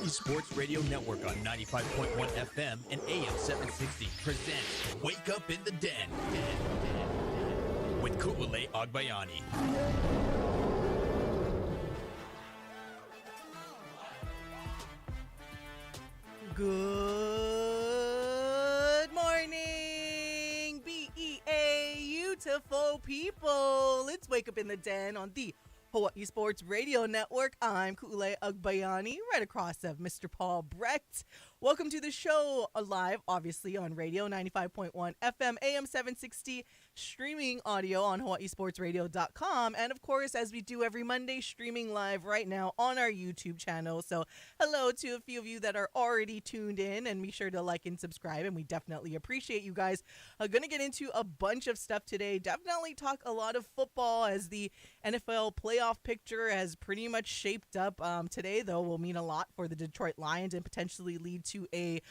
Hawaii Sports Radio Network on 95.1 FM and AM 760 presents Wake Up in the Den with Ku'ule Agbayani. Good morning, beautiful people. Let's wake up in the den on the Hawaii Sports Radio Network. I'm Ku'ule Agbayani, right across of Mr. Paul Brecht. Welcome to the show, live, obviously, on radio, 95.1 FM, AM 760, streaming audio on hawaiisportsradio.com, and, of course, as we do every Monday, streaming live right now on our YouTube channel. So, hello to a few of you that are already tuned in, and be sure to like and subscribe, and we definitely appreciate you guys. I'm going to get into a bunch of stuff today. Definitely talk a lot of football as the NFL playoff picture has pretty much shaped up. Today, though, will mean a lot for the Detroit Lions and potentially lead to a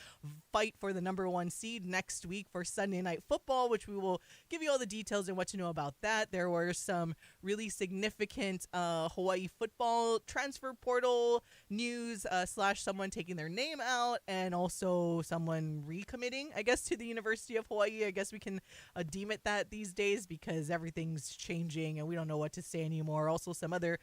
fight for the number one seed next week for Sunday Night Football, which we will give you all the details and what to know about that. There were some really significant Hawaii football transfer portal news slash someone taking their name out and also someone recommitting, I guess, to the University of Hawaii. I guess we can deem it that these days because everything's changing and we don't know what to say anymore. Also, some other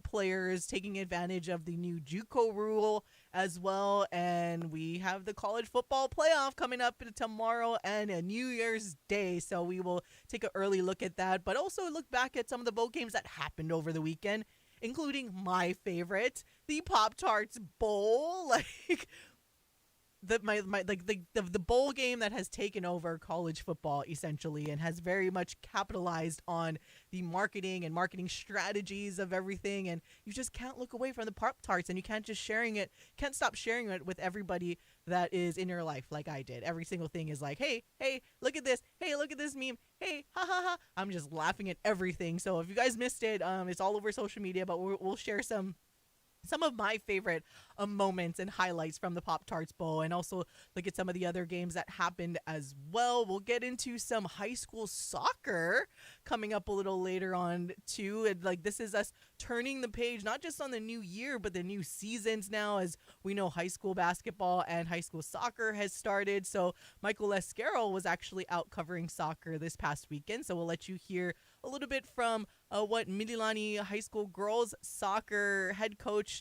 players taking advantage of the new JUCO rule as well, and we have the college football playoff coming up tomorrow and a New Year's Day, so we will take an early look at that, but also look back at some of the bowl games that happened over the weekend, including my favorite, the Pop Tarts Bowl. The bowl game that has taken over college football essentially and has very much capitalized on the marketing strategies of everything, and you just can't look away from the Pop Tarts, and you can't stop sharing it with everybody that is in your life like I did. Every single thing is like, hey, look at this, hey, look at this meme, hey, ha ha ha. I'm just laughing at everything. So if you guys missed it, it's all over social media, but we'll share some of my favorite moments and highlights from the Pop Tarts Bowl, and also look at some of the other games that happened as well. We'll get into some high school soccer coming up a little later on too. And this is us turning the page, not just on the new year, but the new seasons now, as we know high school basketball and high school soccer has started. So Michael Escarrow was actually out covering soccer this past weekend. So we'll let you hear a little bit from what Mililani High School girls soccer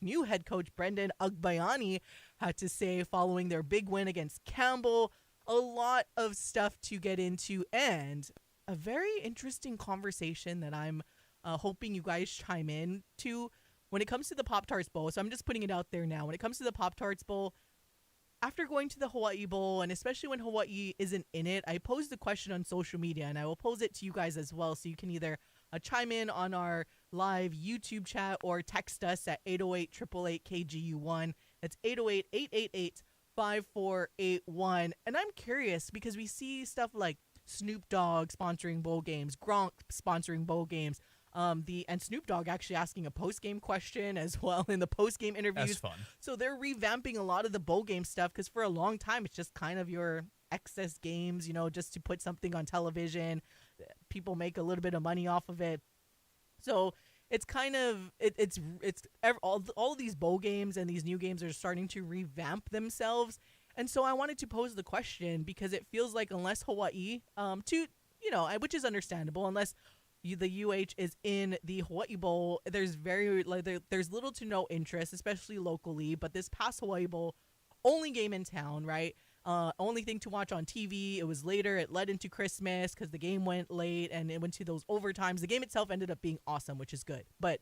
new head coach Brendan Agbayani had to say following their big win against Campbell. A lot of stuff to get into and a very interesting conversation that I'm hoping you guys chime in to when it comes to the Pop Tarts Bowl. So I'm just putting it out there now. When it comes to the Pop Tarts Bowl, after going to the Hawaii Bowl, and especially when Hawaii isn't in it, I posed the question on social media, and I will pose it to you guys as well, so you can either chime in on our live YouTube chat or text us at 808-888-KGU1. That's 808-888-5481. And I'm curious because we see stuff like Snoop Dogg sponsoring bowl games, Gronk sponsoring bowl games, and Snoop Dogg actually asking a post-game question as well in the post-game interviews. That's fun. So they're revamping a lot of the bowl game stuff because for a long time it's just kind of your excess games, just to put something on television. People make a little bit of money off of it. So it's kind of all of these bowl games and these new games are starting to revamp themselves. And so I wanted to pose the question because it feels like unless Hawaii, which is understandable, unless the UH is in the Hawaii Bowl, there's little to no interest, especially locally. But this past Hawaii Bowl, only game in town, right? Only thing to watch on TV. It was later. It led into Christmas because the game went late and it went to those overtimes. The game itself ended up being awesome, which is good. But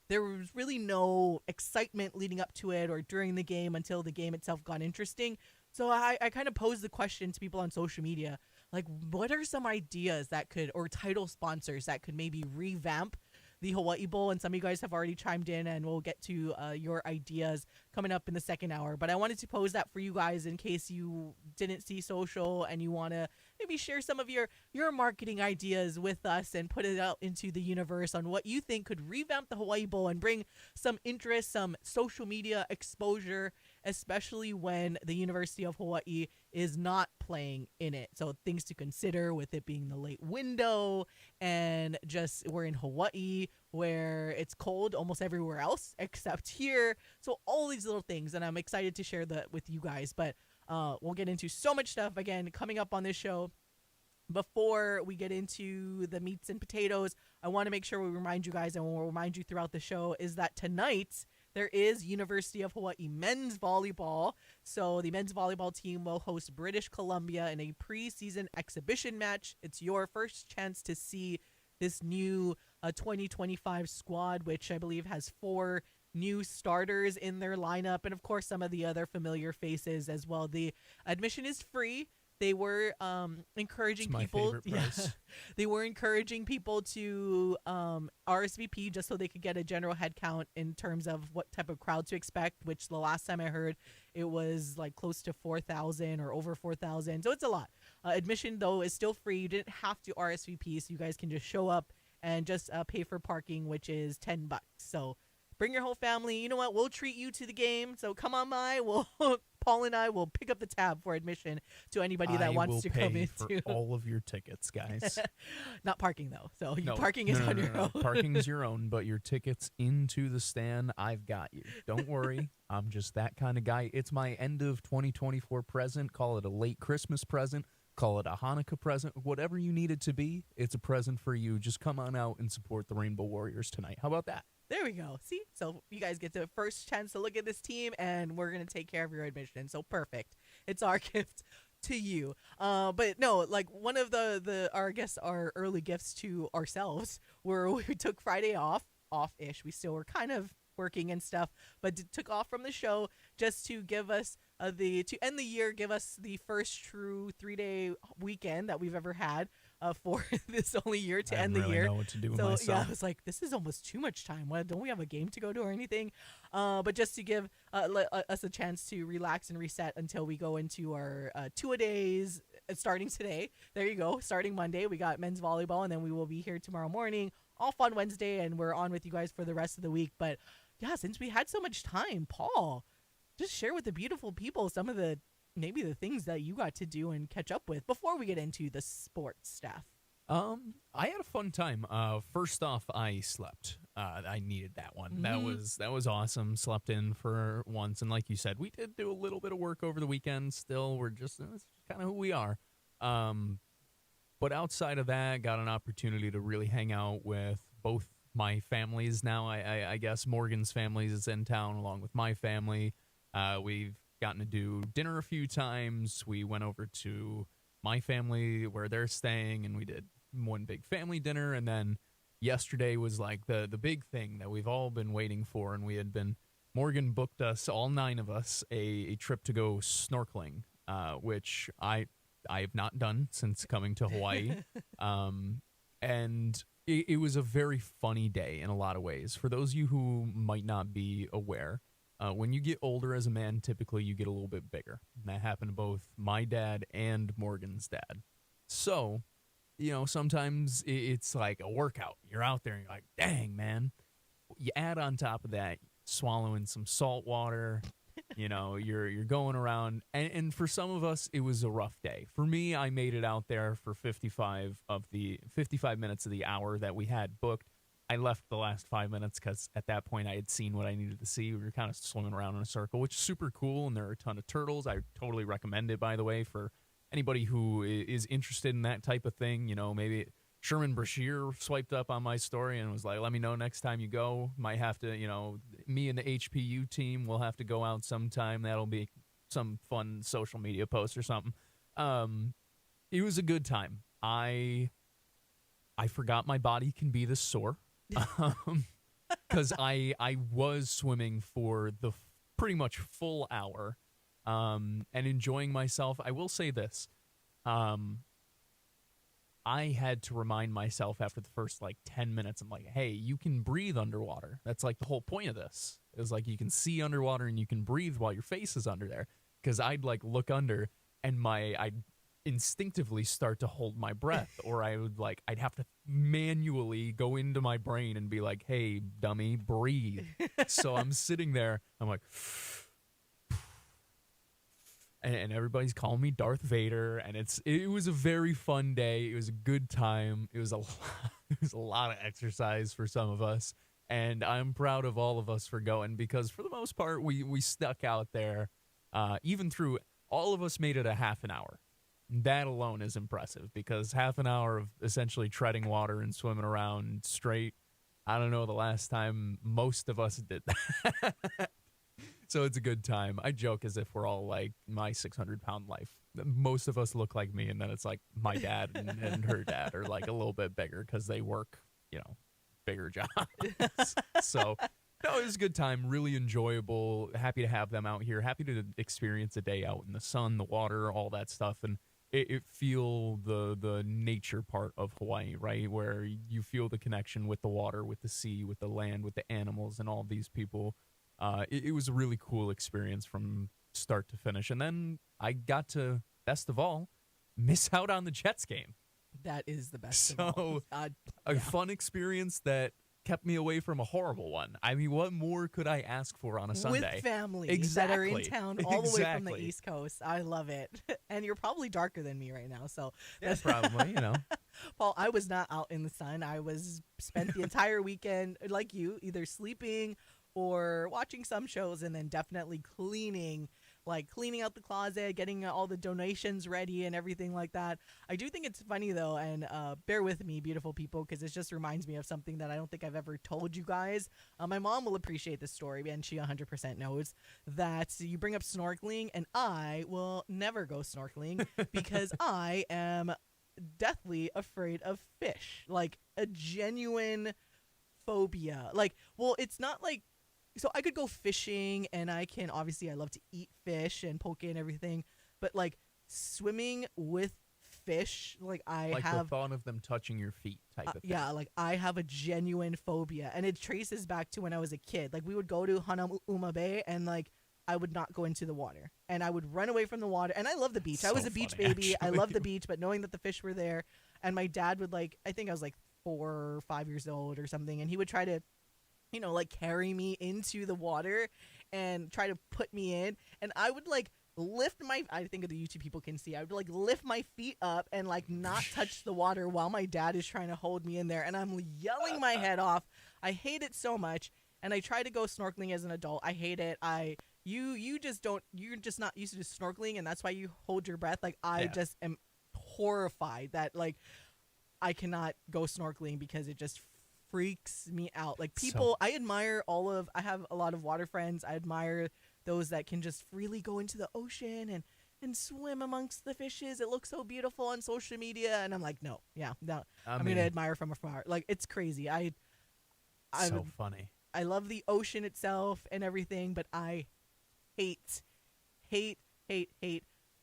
there was really no excitement leading up to it or during the game until the game itself got interesting. So I kind of posed the question to people on social media, like, what are some ideas or title sponsors that could maybe revamp the Hawaii Bowl? And some of you guys have already chimed in, and we'll get to your ideas coming up in the second hour. But I wanted to pose that for you guys in case you didn't see social and you want to maybe share some of your marketing ideas with us and put it out into the universe on what you think could revamp the Hawaii Bowl and bring some interest, some social media exposure, especially when the University of Hawaii is not playing in it. So things to consider with it being the late window and just we're in Hawaii. where it's cold almost everywhere else except here. So all these little things, and I'm excited to share that with you guys. But we'll get into so much stuff again coming up on this show. Before we get into the meats and potatoes, I want to make sure we remind you guys, and we'll remind you throughout the show, is that tonight there is University of Hawaii men's volleyball. So the men's volleyball team will host British Columbia in a preseason exhibition match. It's your first chance to see this new 2025 squad, which I believe has 4 new starters in their lineup, and of course some of the other familiar faces as well. The admission is free. They were encouraging people. They were encouraging people to RSVP just so they could get a general head count in terms of what type of crowd to expect. Which the last time I heard, it was like close to 4,000 or over 4,000. So it's a lot. Admission though is still free. You didn't have to RSVP, so you guys can just show up and just pay for parking, which is $10. So bring your whole family. You know what? We'll treat you to the game. So come on by. Paul and I will pick up the tab for admission to anybody that wants to come in. For all of your tickets, guys. Not parking though. So parking is on your own. Parking is your own, but your tickets into the stand, I've got you. Don't worry. I'm just that kind of guy. It's my end of 2024 present. Call it a late Christmas present. Call it a Hanukkah present. Whatever you need it to be, it's a present for you. Just come on out and support the Rainbow Warriors tonight. How about that? There we go. See? So you guys get the first chance to look at this team, and we're going to take care of your admission. So perfect. It's our gift to you. But no, like one of our early gifts to ourselves were we took Friday off-ish. We still were kind of working and stuff, but took off from the show just to give us to end the year, give us the first true 3-day weekend that we've ever had for this only year to end the year. I don't know what to do with myself. Yeah, I was like, this is almost too much time. What, don't we have a game to go to or anything? But just to give us a chance to relax and reset until we go into our 2-a-days starting today. There you go. Starting Monday, we got men's volleyball, and then we will be here tomorrow morning, off on Wednesday, and we're on with you guys for the rest of the week. But yeah, since we had so much time, Paul, just share with the beautiful people some of maybe the things that you got to do and catch up with before we get into the sports stuff. I had a fun time. First off, I slept. I needed that one. Mm-hmm. That was awesome. Slept in for once, and like you said, we did do a little bit of work over the weekend. Still, it's kind of who we are. But outside of that, got an opportunity to really hang out with both my families. Now, I guess Morgan's family is in town along with my family. We've gotten to do dinner a few times. We went over to my family where they're staying, and we did one big family dinner. And then yesterday was like the big thing that we've all been waiting for, and Morgan booked us, all 9 of us, a trip to go snorkeling, which I have not done since coming to Hawaii. And it was a very funny day in a lot of ways. For those of you who might not be aware, when you get older as a man, typically you get a little bit bigger. And that happened to both my dad and Morgan's dad. So, sometimes it's like a workout. You're out there and you're like, dang, man. You add on top of that, swallowing some salt water, you're going around. And for some of us, it was a rough day. For me, I made it out there for 55 minutes of the hour that we had booked. I left the last 5 minutes because at that point I had seen what I needed to see. We were kind of swimming around in a circle, which is super cool, and there are a ton of turtles. I totally recommend it, by the way, for anybody who is interested in that type of thing. Maybe Sherman Brashear swiped up on my story and was like, let me know next time you go. Might have to, me and the HPU team will have to go out sometime. That'll be some fun social media post or something. It was a good time. I forgot my body can be this sore. Because I was swimming for the pretty much full hour and enjoying myself. I will say this. I had to remind myself after the first 10 minutes, I'm like, hey, you can breathe underwater. That's like the whole point of this. Is like you can see underwater and you can breathe while your face is under there. Because I'd look under and I'd instinctively start to hold my breath, or I'd have to manually go into my brain and be like, hey, dummy, breathe. So I'm sitting there, I'm like, and everybody's calling me Darth Vader, and it was a very fun day. It was a good time. It was a lot, it was a lot of exercise for some of us, and I'm proud of all of us for going because for the most part we stuck out there, even through all of us made it a half an hour. That alone is impressive because half an hour of essentially treading water and swimming around straight. I don't know the last time most of us did that. So it's a good time. I joke as if we're all like my 600-pound life. Most of us look like me, and then it's like my dad and her dad are like a little bit bigger because they work, bigger jobs. So, no, it was a good time. Really enjoyable. Happy to have them out here. Happy to experience a day out in the sun, the water, all that stuff. And it feel the nature part of Hawaii, right? Where you feel the connection with the water, with the sea, with the land, with the animals, and all these people. It was a really cool experience from start to finish. And then I got to, best of all, miss out on the Jets game. That is the best of all. A fun experience that kept me away from a horrible one. I mean, what more could I ask for on a Sunday? With families that are in town all the way from the East Coast. I love it. And you're probably darker than me right now. So that's probably, Paul, I was not out in the sun. I spent the entire weekend, like you, either sleeping or watching some shows and then definitely cleaning out the closet, getting all the donations ready and everything like that. I do think it's funny, though, and bear with me, beautiful people, because it just reminds me of something that I don't think I've ever told you guys. My mom will appreciate this story, and she 100% knows that you bring up snorkeling, and I will never go snorkeling because I am deathly afraid of fish, like a genuine phobia. It's not like, so I could go fishing and I love to eat fish and poke and everything, but like swimming with fish, the thought of them touching your feet type of thing. Yeah, I have a genuine phobia, and it traces back to when I was a kid. Like we would go to Hanauma Bay and I would not go into the water and I would run away from the water. And I love the beach. So I was a beach funny, baby. actually. I love the beach, but knowing that the fish were there, and my dad would I think I was 4 or 5 years old or something, and he would try to carry me into the water and try to put me in. And I would lift I think the YouTube people can see, I would lift my feet up and not touch the water while my dad is trying to hold me in there. And I'm yelling my head off. I hate it so much. And I try to go snorkeling as an adult. I hate it. You're just not used to snorkeling, and that's why you hold your breath. I just am horrified that I cannot go snorkeling because it just freaks me out. I admire I have a lot of water friends. I admire those that can just freely go into the ocean and swim amongst the fishes. It looks so beautiful on social media, and I'm like, no. I'm gonna admire from afar. It's crazy. So funny. I love the ocean itself and everything, but I hate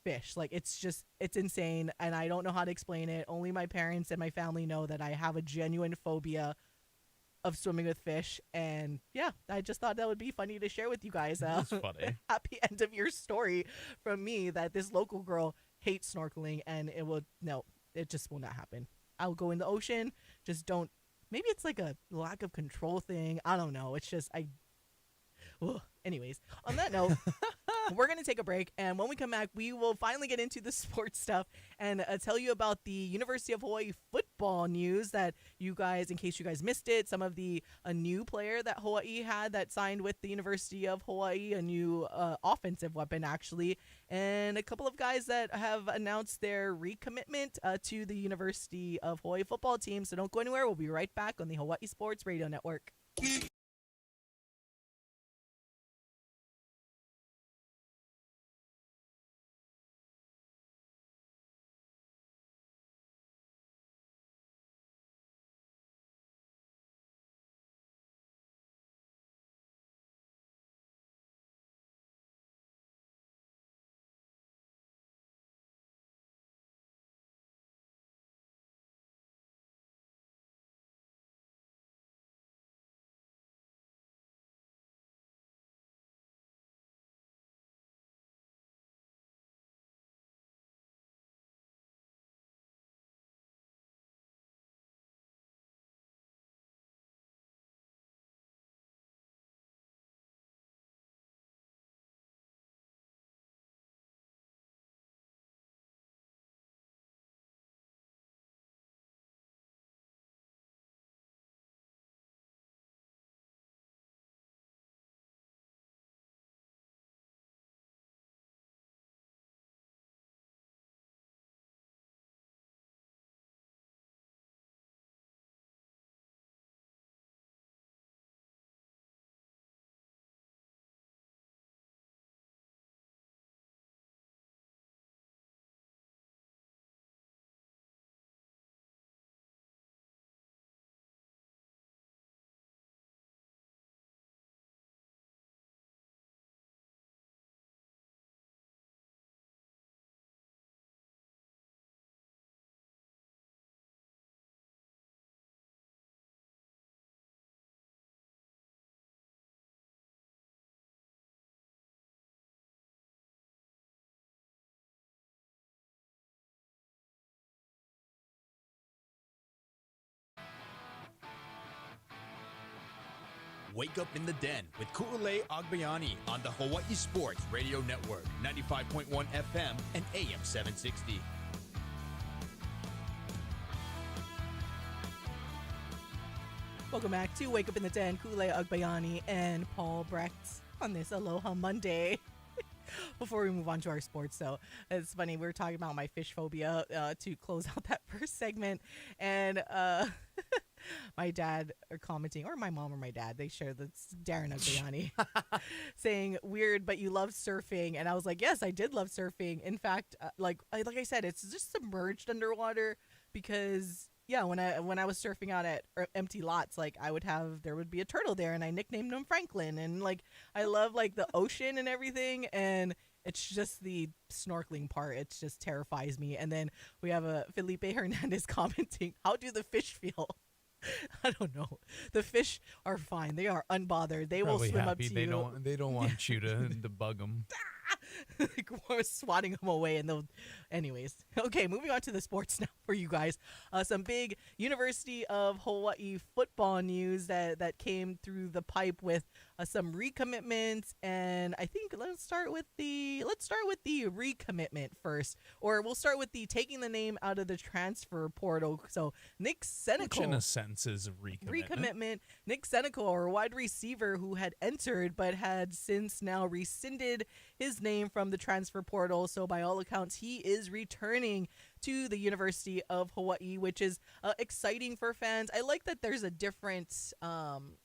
fish. It's insane, and I don't know how to explain it. Only my parents and my family know that I have a genuine phobia of swimming with fish. And I just thought that would be funny to share with you guys. That's funny. Happy end of your story from me, that this local girl hates snorkeling, and it just will not happen. I'll go in the ocean, just don't. Maybe it's a lack of control thing. I don't know. It's just anyways, on that note, we're going to take a break, and when we come back, we will finally get into the sports stuff and tell you about the University of Hawaii football news that you guys, in case you guys missed it, some of a new player that Hawaii had that signed with the University of Hawaii, a new offensive weapon, actually, and a couple of guys that have announced their recommitment to the University of Hawaii football team. So don't go anywhere. We'll be right back on the Hawaii Sports Radio Network. Wake Up in the Den with Ku'ulei Agbayani on the Hawai'i Sports Radio Network, 95.1 FM and AM 760. Welcome back to Wake Up in the Den. Ku'ulei Agbayani and Paul Brecht on this Aloha Monday. Before we move on to our sports, though, it's funny, we were talking about my fish phobia to close out that first segment, and my dad are commenting, or my mom or my dad, they share this, Darren Agbayani, saying, weird, but you love surfing. And I was like, yes, I did love surfing. In fact, like I said, it's just submerged underwater because... yeah, when I was surfing out at empty lots, like there would be a turtle there, and I nicknamed him Franklin, and like I love like the ocean and everything, and it's just the snorkeling part. It just terrifies me. And then we have a Felipe Hernandez commenting, "How do the fish feel?" I don't know. The fish are fine. They are unbothered. They will swim up to you. They don't want you to bug them. Like we're swatting them away, and they'll. Anyways, okay, moving on to the sports now for you guys. Some big University of Hawaii football news that came through the pipe with some recommitments, and I think let's start with the recommitment first, or we'll start with the taking the name out of the transfer portal. So Nick Senecal, which in a sense is a recommitment. Nick Senecal, or wide receiver who had entered but had since now rescinded his name from the transfer portal. So by all accounts, he is returning to the University of Hawaii, which is exciting for fans. I like that there's a different attitude.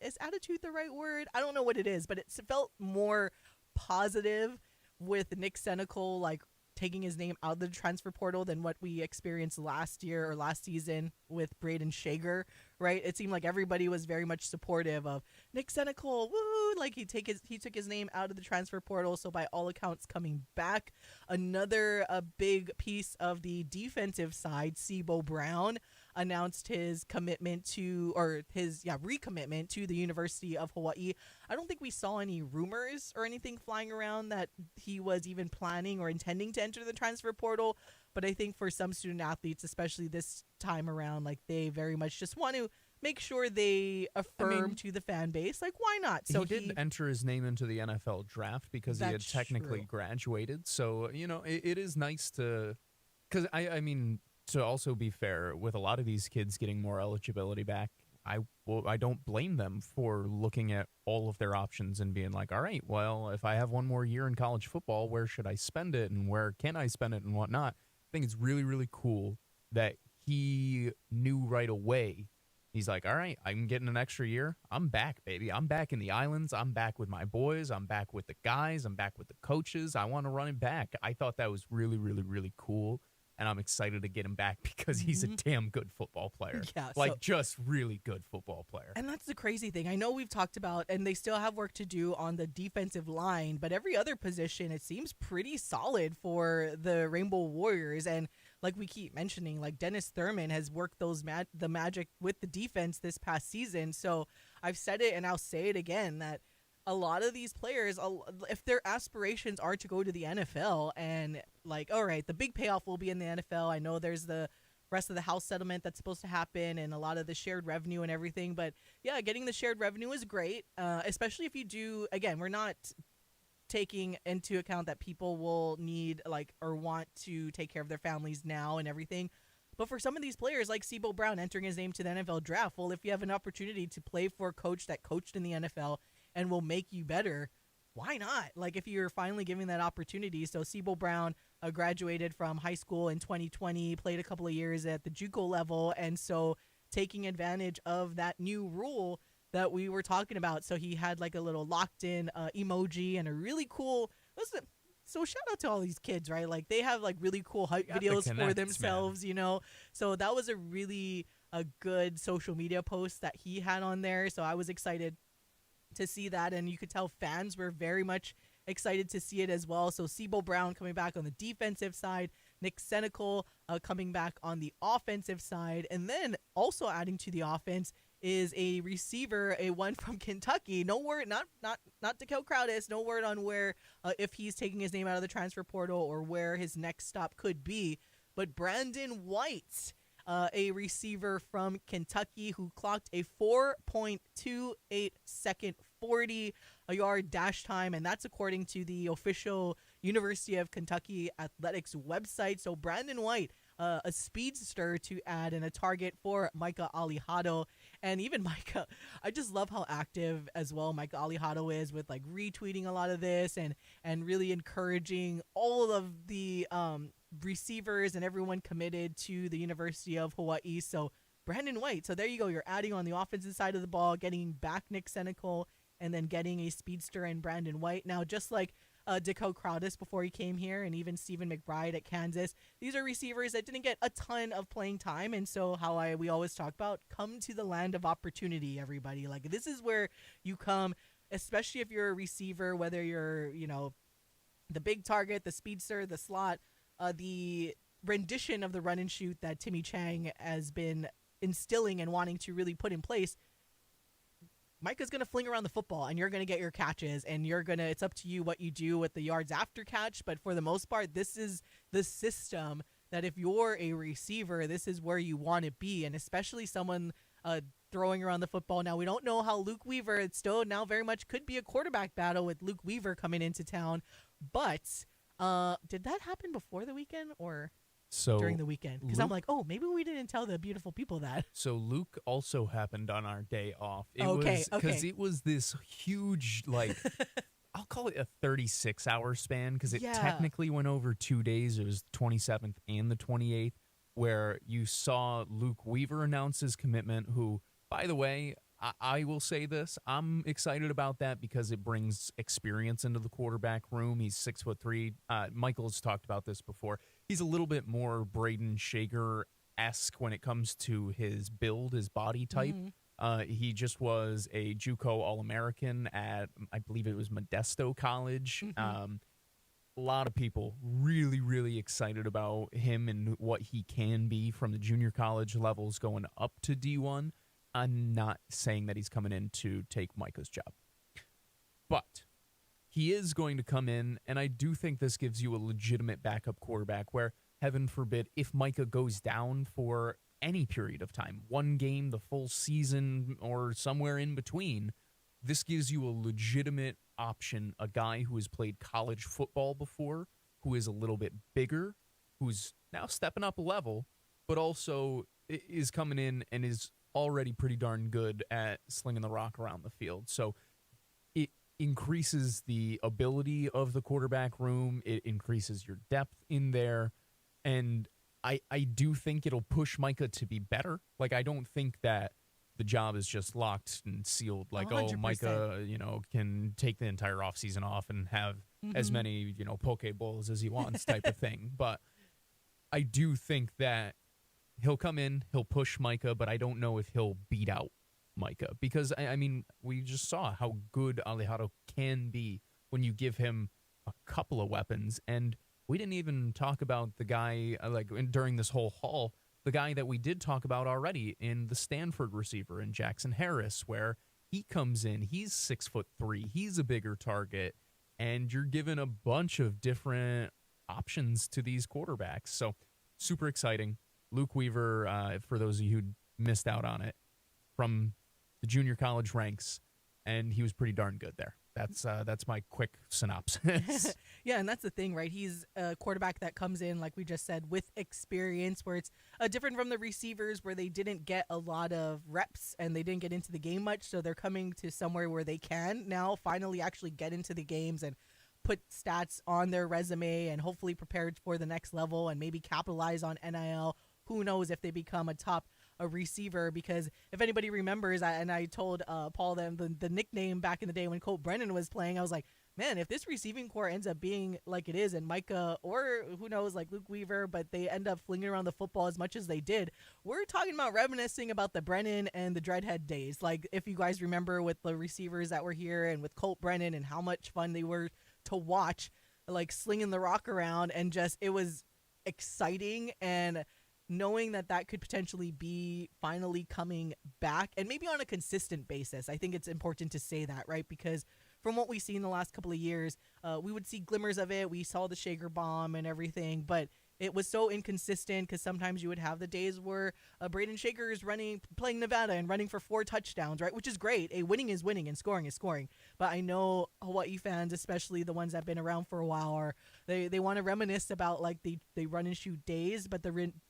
Is attitude the right word? I don't know what it is, but it felt more positive with Nick Senecal like taking his name out of the transfer portal than what we experienced last year or last season with Braden Shager, right? It seemed like everybody was very much supportive of Nick Senecal, woo! Like he took his name out of the transfer portal, so by all accounts coming back. Another big piece of the defensive side, Sibo Brown, announced his recommitment to the University of Hawaii. I don't think we saw any rumors or anything flying around that he was even planning or intending to enter the transfer portal. But I think for some student athletes, especially this time around, like they very much just want to make sure they affirm to the fan base, like why not? So he did enter his name into the NFL draft because he had technically graduated. So, it is nice to, because I mean, to also be fair, with a lot of these kids getting more eligibility back, I don't blame them for looking at all of their options and being like, all right, well, if I have one more year in college football, where should I spend it and where can I spend it and whatnot? I think it's really, really cool that he knew right away. He's like, all right, I'm getting an extra year. I'm back, baby. I'm back in the islands. I'm back with my boys. I'm back with the guys. I'm back with the coaches. I want to run it back. I thought that was really, really, really cool. And I'm excited to get him back because he's a damn good football player. Yeah, just really good football player. And that's the crazy thing. I know we've talked about, and they still have work to do on the defensive line, but every other position, it seems pretty solid for the Rainbow Warriors. And like we keep mentioning, like Dennis Thurman has worked the magic with the defense this past season. So I've said it and I'll say it again that a lot of these players, if their aspirations are to go to the NFL and like, all right, the big payoff will be in the NFL. I know there's the rest of the house settlement that's supposed to happen and a lot of the shared revenue and everything. But yeah, getting the shared revenue is great, especially if you do, again, we're not taking into account that people will need or want to take care of their families now and everything. But for some of these players like Sibo Brown entering his name to the NFL draft, well, if you have an opportunity to play for a coach that coached in the NFL and will make you better, why not? Like if you're finally giving that opportunity. So Sibo Brown graduated from high school in 2020, played a couple of years at the JUCO level, and so taking advantage of that new rule that we were talking about. So he had like a little locked in emoji and a really cool, so shout out to all these kids, right? Like they have like really cool hype videos for themselves, man. So that was a good social media post that he had on there. So I was excited to see that, and you could tell fans were very much excited to see it as well. So Sibo Brown coming back on the defensive side, Nick Senecal coming back on the offensive side, and then also adding to the offense is a receiver, one from Kentucky. No word, not Dekel Crowdis. No word on where if he's taking his name out of the transfer portal or where his next stop could be. But Brandon White a receiver from Kentucky who clocked a 4.28 second 40-yard dash time, and that's according to the official University of Kentucky athletics website. So Brandon White, a speedster to add and a target for Micah Alihado. And even Micah, I just love how active as well Micah Alihado is with like retweeting a lot of this and really encouraging all of the receivers and everyone committed to the University of Hawaii. So Brandon White, so there you go. You're adding on the offensive side of the ball, getting back Nick Senecal, and then getting a speedster and Brandon White. Now, just like Dico Crowdis before he came here, and even Stephen McBride at Kansas. These are receivers that didn't get a ton of playing time, and so we always talk about, come to the land of opportunity, everybody. Like, this is where you come, especially if you're a receiver, whether you're, the big target, the speedster, the slot, the rendition of the run and shoot that Timmy Chang has been instilling and wanting to really put in place. Micah's going to fling around the football, and you're going to get your catches, and it's up to you what you do with the yards after catch. But for the most part, this is the system that if you're a receiver, this is where you want to be, and especially someone throwing around the football. Now, we don't know how Luke Weaver, it's still now very much could be a quarterback battle with Luke Weaver coming into town. But did that happen before the weekend or during the weekend? Because I'm like, maybe we didn't tell the beautiful people that. So Luke also happened on our day off. Because it was this huge, like, I'll call it a 36-hour span, because it technically went over 2 days. It was the 27th and the 28th, where you saw Luke Weaver announce his commitment, who, by the way, I will say this, I'm excited about that because it brings experience into the quarterback room. He's 6'3". Michael's talked about this before. He's a little bit more Braden Shager-esque when it comes to his build, his body type. He just was a JUCO All-American at, I believe it was Modesto College. A lot of people really, really excited about him and what he can be from the junior college levels going up to D1. I'm not saying that he's coming in to take Micah's job. But he is going to come in, and I do think this gives you a legitimate backup quarterback where, heaven forbid, if Micah goes down for any period of time, one game, the full season, or somewhere in between, this gives you a legitimate option, a guy who has played college football before, who is a little bit bigger, who's now stepping up a level, but also is coming in and is already pretty darn good at slinging the rock around the field. So it increases the ability of the quarterback room. It increases your depth in there. And I do think it'll push Micah to be better. Like, I don't think that the job is just locked and sealed. Like, 100%. Micah, can take the entire offseason off and have as many, poke bowls as he wants type of thing. But I do think that he'll come in, he'll push Micah, but I don't know if he'll beat out Micah. Because, I mean, we just saw how good Alihado can be when you give him a couple of weapons. And we didn't even talk about the guy, during this whole haul, the guy that we did talk about already in the Stanford receiver, in Jackson Harris, where he comes in, he's 6'3", he's a bigger target, and you're given a bunch of different options to these quarterbacks. So, super exciting. Luke Weaver, for those of you who missed out on it, from the junior college ranks, and he was pretty darn good there. That's my quick synopsis. Yeah, and that's the thing, right? He's a quarterback that comes in, like we just said, with experience, where it's different from the receivers where they didn't get a lot of reps and they didn't get into the game much, so they're coming to somewhere where they can now finally actually get into the games and put stats on their resume and hopefully prepared for the next level and maybe capitalize on NIL. Who knows if they become a receiver, because if anybody remembers, I told Paul them the nickname back in the day when Colt Brennan was playing, I was like, man, if this receiving core ends up being like it is, and Micah, or who knows, like Luke Weaver, but they end up flinging around the football as much as they did, we're talking about reminiscing about the Brennan and the Dreadhead days. Like, if you guys remember with the receivers that were here and with Colt Brennan and how much fun they were to watch, like slinging the rock around, and just, it was exciting. And knowing that could potentially be finally coming back, and maybe on a consistent basis. I think it's important to say that, right? Because from what we've seen the last couple of years, we would see glimmers of it. We saw the Shager bomb and everything, but it was so inconsistent because sometimes you would have the days where Braden Shaker is playing Nevada and running for 4 touchdowns, right? Which is great. Winning is winning and scoring is scoring. But I know Hawaii fans, especially the ones that have been around for a while, they want to reminisce about like the run and shoot days. But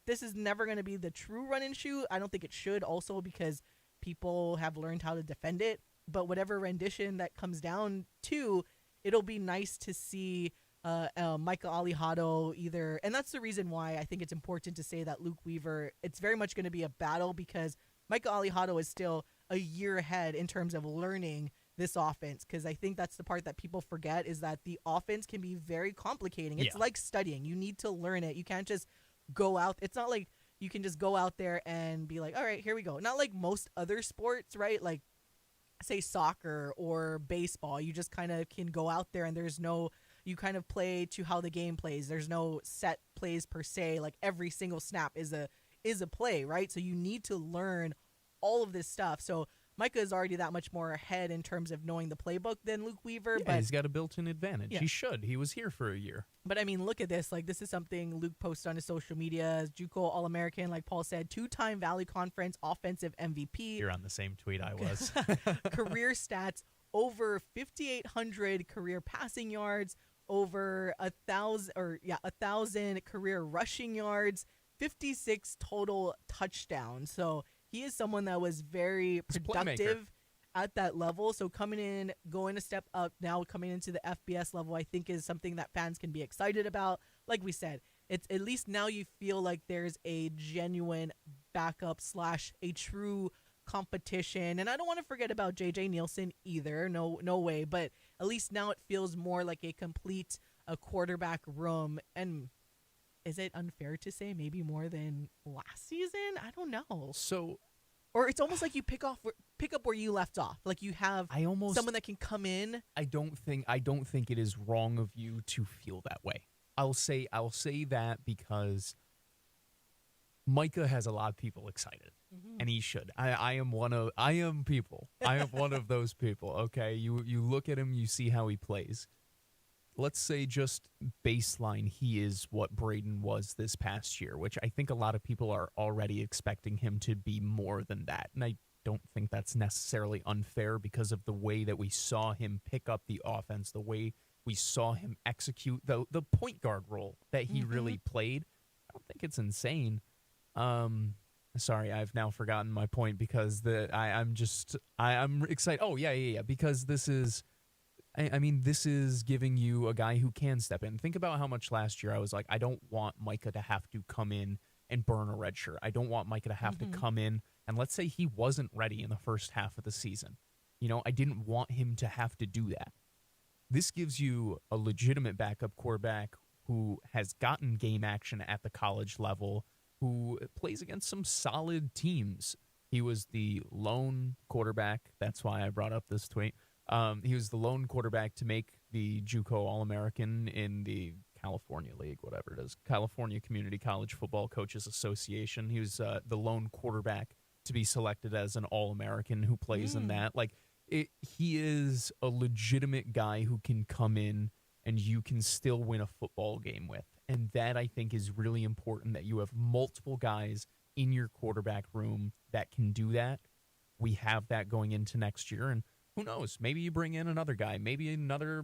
this is never going to be the true run and shoot. I don't think it should, also because people have learned how to defend it. But whatever rendition that comes down to, it'll be nice to see Micah Alihado either. And that's the reason why I think it's important to say that Luke Weaver, it's very much going to be a battle because Micah Alihado is still a year ahead in terms of learning this offense. Because I think that's the part that people forget is that the offense can be very complicating. It's like studying. You need to learn it. You can't just go out. It's not like you can just go out there and be like, all right, here we go. Not like most other sports, right? Like, say soccer or baseball, you just kind of can go out there and you kind of play to how the game plays. There's no set plays per se. Like every single snap is a play, right? So you need to learn all of this stuff. So Micah is already that much more ahead in terms of knowing the playbook than Luke Weaver. Yeah, but he's got a built-in advantage. Yeah. He should. He was here for a year. But I mean, look at this. Like, this is something Luke posted on his social media. JUCO All-American, like Paul said, 2-time Valley Conference offensive MVP. You're on the same tweet I was. Career stats, over 5,800 career passing yards, over 1,000 career rushing yards, 56 total touchdowns. So he is someone that was very productive at that level. So going a step up now, coming into the FBS level, I think is something that fans can be excited about. Like we said, it's at least now you feel like there's a genuine backup / a true competition. And I don't want to forget about JJ Nielsen either. No way. But at least now it feels more like a complete quarterback room. And is it unfair to say maybe more than last season? I don't know. Or it's almost like you pick up where you left off. Like you have someone that can come in. I don't think it is wrong of you to feel that way. I'll say that because Micah has a lot of people excited, and he should. I am one of those people. Okay, you look at him, you see how he plays. Let's say just baseline, he is what Braden was this past year, which I think a lot of people are already expecting him to be more than that. And I don't think that's necessarily unfair because of the way that we saw him pick up the offense, the way we saw him execute the point guard role that he really played. I don't think it's insane. Sorry, I've now forgotten my point because I'm excited. Oh, yeah, because this is... I mean, this is giving you a guy who can step in. Think about how much last year I was like, I don't want Micah to have to come in and burn a red shirt. I don't want Micah to have to come in, and let's say he wasn't ready in the first half of the season. I didn't want him to have to do that. This gives you a legitimate backup quarterback who has gotten game action at the college level, who plays against some solid teams. He was the lone quarterback. That's why I brought up this tweet. He was the lone quarterback to make the JUCO All-American in the California League, whatever it is, California Community College Football Coaches Association. He was the lone quarterback to be selected as an All-American who plays in that. He is a legitimate guy who can come in and you can still win a football game with. And that, I think, is really important, that you have multiple guys in your quarterback room that can do that. We have that going into next year, and who knows? Maybe you bring in another guy. Maybe another,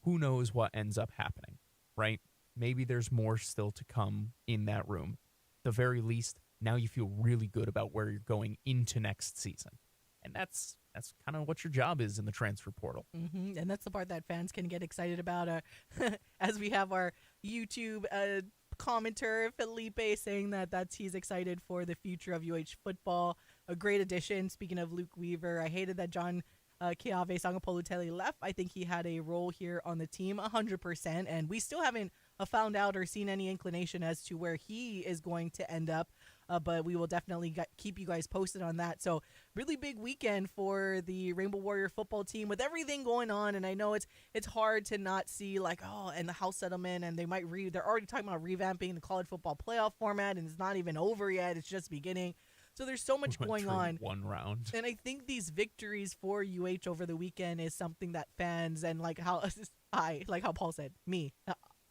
who knows what ends up happening, right? Maybe there's more still to come in that room. At the very least, now you feel really good about where you're going into next season. And that's kind of what your job is in the transfer portal. And that's the part that fans can get excited about. As we have our YouTube commenter, Felipe, saying that he's excited for the future of UH football. A great addition. Speaking of Luke Weaver, I hated that John Keave Sangapolutele left. I think he had a role here on the team 100%, and we still haven't found out or seen any inclination as to where he is going to end up, but we will definitely keep you guys posted on that. So really big weekend for the Rainbow Warrior football team with everything going on, and I know it's hard to not see and the house settlement, and they're already talking about revamping the college football playoff format, and it's not even over yet. It's just beginning. So there's so much going on. One round. And I think these victories for UH over the weekend is something that fans and how Paul said,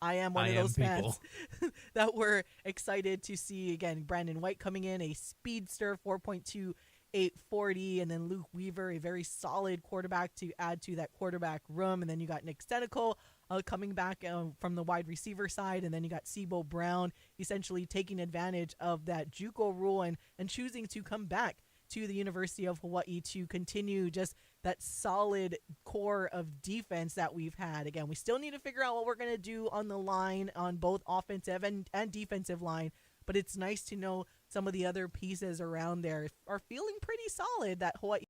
I am one I of am those people. fans that were excited to see, again, Brandon White coming in, a speedster, 4.2840, and then Luke Weaver, a very solid quarterback to add to that quarterback room. And then you got Nick Stenico coming back from the wide receiver side, and then you got Sibo Brown essentially taking advantage of that JUCO rule and choosing to come back to the University of Hawaii to continue just that solid core of defense that we've had. Again, we still need to figure out what we're going to do on the line, on both offensive and defensive line, but it's nice to know some of the other pieces around there are feeling pretty solid, that Hawaii.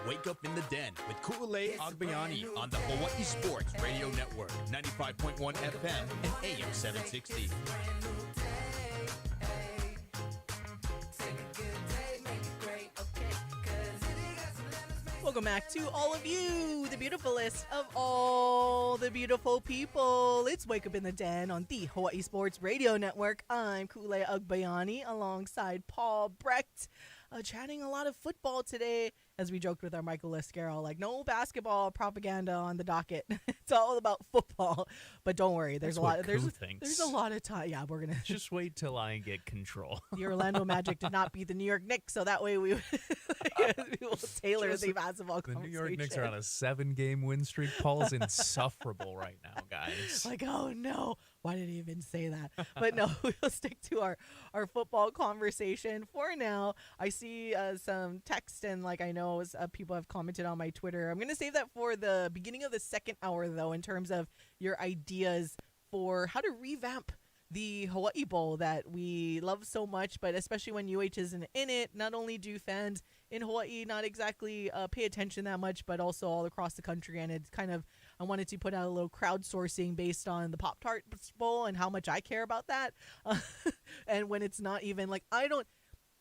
Wake up in the den with Ku'ulei Agbayani on the Hawaii Sports Radio Network, 95.1 FM and AM 760. Welcome back to all of you, the beautifulest of all the beautiful people. It's Wake Up in the Den on the Hawaii Sports Radio Network. I'm Ku'ulei Agbayani alongside Paul Brecht, chatting a lot of football today, as we joked with our Michael Lescaro, like no basketball propaganda on the docket. It's all about football. But don't worry, there's there's a lot of time. Yeah, we're gonna Just wait till I get control. The Orlando Magic did not beat the New York Knicks, so that way we will tailor the basketball The conversation. New York Knicks are on a 7-game win streak. Paul's insufferable right now, guys. Like, oh no, why did he even say that? But no, we'll stick to our football conversation for now. I see some text, and like I know people have commented on my Twitter. I'm going to save that for the beginning of the second hour, though, in terms of your ideas for how to revamp the Hawaii Bowl that we love so much, but especially when UH isn't in it. Not only do fans in Hawaii not exactly pay attention that much, but also all across the country. And it's kind of, I wanted to put out a little crowdsourcing based on the Pop Tarts Bowl and how much I care about that. And when it's not even like,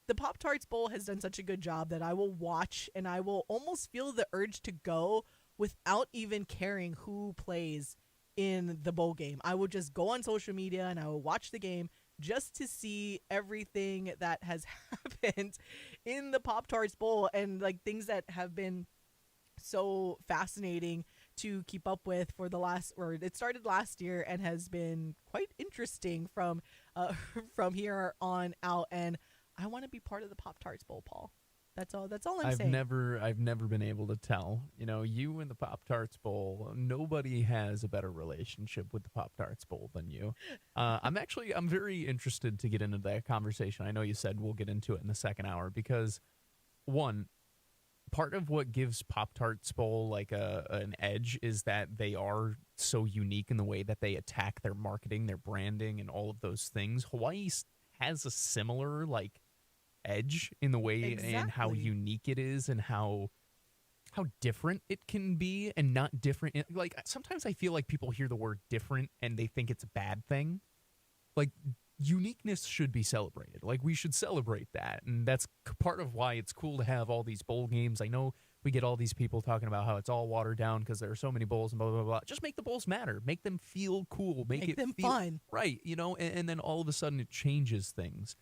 the Pop Tarts Bowl has done such a good job that I will watch and I will almost feel the urge to go without even caring who plays in the bowl game. I will just go on social media and I will watch the game just to see everything that has happened in the Pop Tarts Bowl, and like things that have been so fascinating to keep up with for it started last year and has been quite interesting from here on out. And I want to be part of the Pop Tarts Bowl, Paul. That's all I'm I've saying. never been able to tell. You know, you and the Pop Tarts Bowl, nobody has a better relationship with the Pop Tarts Bowl than you. I'm very interested to get into that conversation. I know you said we'll get into it in the second hour because one, part of what gives Pop Tarts Bowl like an edge is that they are so unique in the way that they attack their marketing, their branding, and all of those things. Hawaii has a similar like edge in the way and how Exactly. unique it is and how different it can be and not different. Like sometimes I feel like people hear the word different and they think it's a bad thing. Like uniqueness should be celebrated. Like we should celebrate that. And that's part of why it's cool to have all these bowl games. I know we get all these people talking about how it's all watered down because there are so many bowls and blah, blah, blah. Just make the bowls matter. Make them feel cool. Make it them feel fun. right, you know, and then all of a sudden it changes things.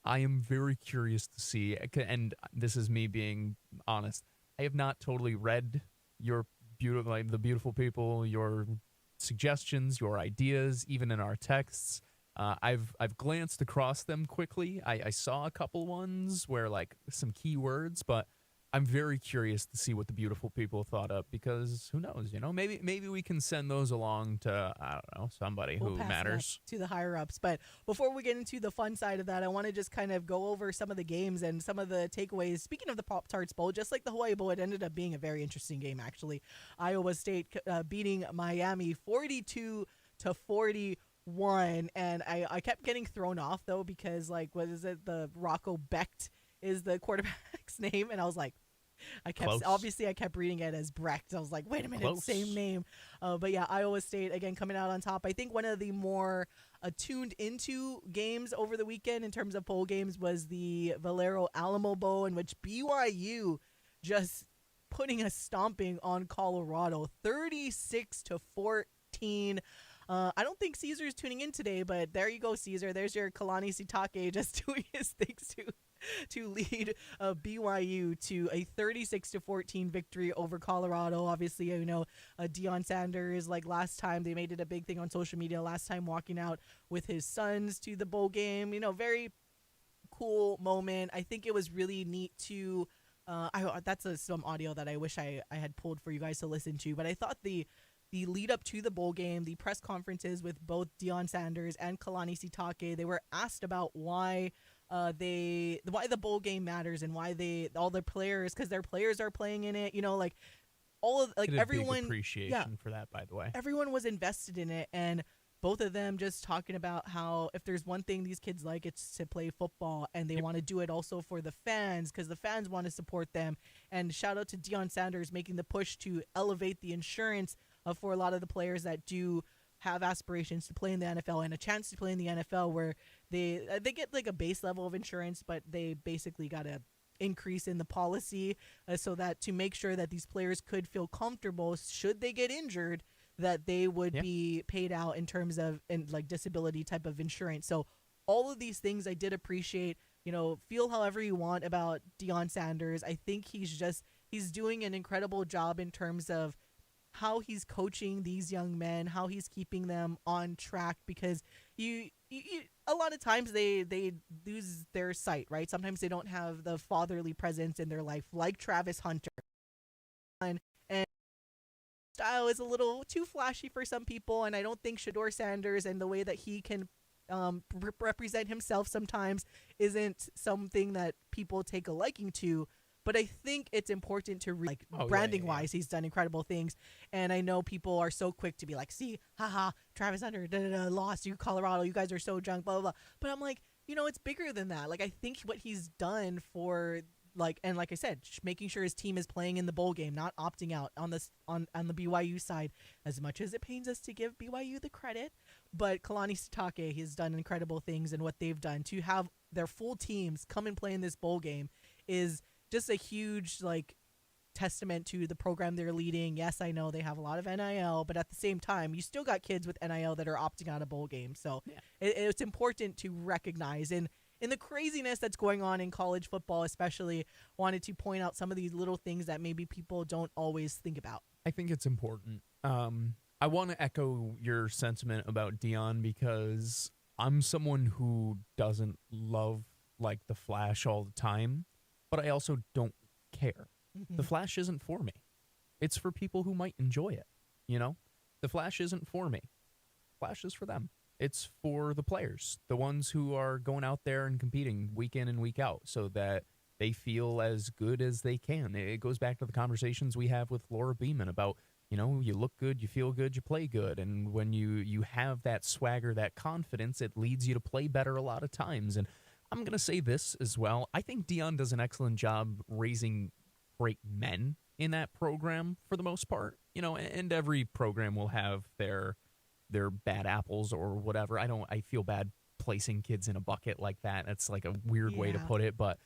I am very curious to see, and this is me being honest, I have not totally read your beautiful, like, the beautiful people, your suggestions, your ideas, even in our texts. I've glanced across them quickly. I saw a couple ones where like some keywords, but I'm very curious to see what the beautiful people thought up because who knows, you know, maybe we can send those along to, I don't know, somebody We'll who pass it matters. up to the higher ups. But before we get into the fun side of that, I want to just kind of go over some of the games and some of the takeaways. Speaking of the Pop Tarts Bowl, just like the Hawaii Bowl, it ended up being a very interesting game, actually. Iowa State beating Miami 42-41. And I kept getting thrown off, though, because, like, what is it? The Rocco Brecht is the quarterback's name. And I was like, I kept reading it as Brecht. I was like, wait a minute, Close. same name. But yeah, Iowa State again coming out on top. I think one of the more tuned into games over the weekend in terms of bowl games was the Valero Alamo Bowl, in which BYU just putting a stomping on Colorado, 36-14. I don't think Caesar's tuning in today, but there you go, Caesar. There's your Kalani Sitake just doing his things to lead BYU to a 36-14 victory over Colorado. Obviously, you know, Deion Sanders, like last time, they made it a big thing on social media last time, walking out with his sons to the bowl game. You know, very cool moment. I think it was really neat to that's some audio that I wish I had pulled for you guys to listen to, but I thought the lead up to the bowl game, the press conferences with both Deion Sanders and Kalani Sitake, they were asked about why the bowl game matters and why all the players, because their players are playing in it, you know, like all of like everyone big appreciation for that, by the way. everyone was invested in it, and both of them just talking about how if there's one thing these kids like, it's to play football, and they want to do it also for the fans because the fans want to support them. And shout out to Deion Sanders making the push to elevate the insurance for a lot of the players that do have aspirations to play in the NFL and a chance to play in the NFL, where they get like a base level of insurance, but they basically got to increase in the policy so that to make sure that these players could feel comfortable should they get injured, that they would be paid out in terms of like disability type of insurance. So all of these things I did appreciate. You know, feel however you want about Deion Sanders. I think he's doing an incredible job in terms of how he's coaching these young men, how he's keeping them on track, because you a lot of times they lose their sight, right? Sometimes they don't have the fatherly presence in their life, like Travis Hunter. And style is a little too flashy for some people, and I don't think Shador Sanders and the way that he can represent himself sometimes isn't something that people take a liking to. But I think it's important to branding wise, he's done incredible things. And I know people are so quick to be like, see, haha, Travis Hunter lost, you Colorado, you guys are so junk, blah, blah, blah. But I'm like, you know, it's bigger than that. Like, I think what he's done for like I said, making sure his team is playing in the bowl game, not opting out on the BYU side, as much as it pains us to give BYU the credit. But Kalani Sitake has done incredible things, and what they've done to have their full teams come and play in this bowl game is just a huge like testament to the program they're leading. Yes, I know they have a lot of NIL, but at the same time, you still got kids with NIL that are opting out of bowl games. So it's important to recognize. And in the craziness that's going on in college football, especially, wanted to point out some of these little things that maybe people don't always think about. I think it's important. I want to echo your sentiment about Deion because I'm someone who doesn't love like the flash all the time. but I also don't care. Mm-hmm. The Flash isn't for me. It's for people who might enjoy it, The Flash isn't for me. Flash is for them. It's for the players, the ones who are going out there and competing week in and week out so that they feel as good as they can. It goes back to the conversations we have with Laura Beeman about, you look good, you feel good, you play good. And when you have that swagger, that confidence, it leads you to play better a lot of times. And I'm going to say this as well. I think Deion does an excellent job raising great men in that program for the most part, and every program will have their bad apples or whatever. I feel bad placing kids in a bucket like that. That's like a weird way to put it, but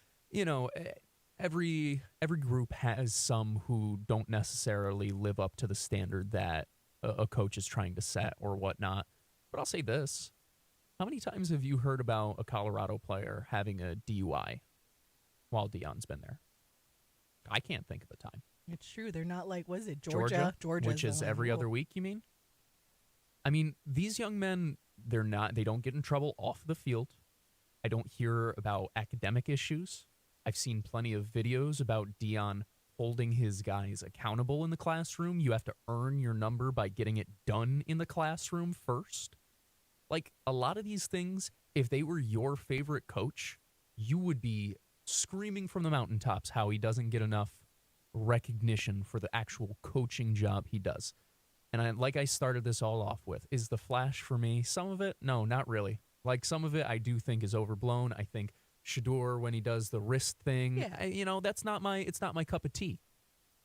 every group has some who don't necessarily live up to the standard that a coach is trying to set or whatnot. But I'll say this. How many times have you heard about a Colorado player having a DUI while Deion's been there? I can't think of a time. It's true. They're not like, was it Georgia? Georgia, which is every other week, you mean? I mean, these young men, they don't get in trouble off the field. I don't hear about academic issues. I've seen plenty of videos about Deion holding his guys accountable in the classroom. You have to earn your number by getting it done in the classroom first. Like, a lot of these things, if they were your favorite coach, you would be screaming from the mountaintops how he doesn't get enough recognition for the actual coaching job he does. And I started this all off with, is the Flash for me? Some of it, no, not really. Like, some of it I do think is overblown. I think Shador, when he does the wrist thing, it's not my cup of tea.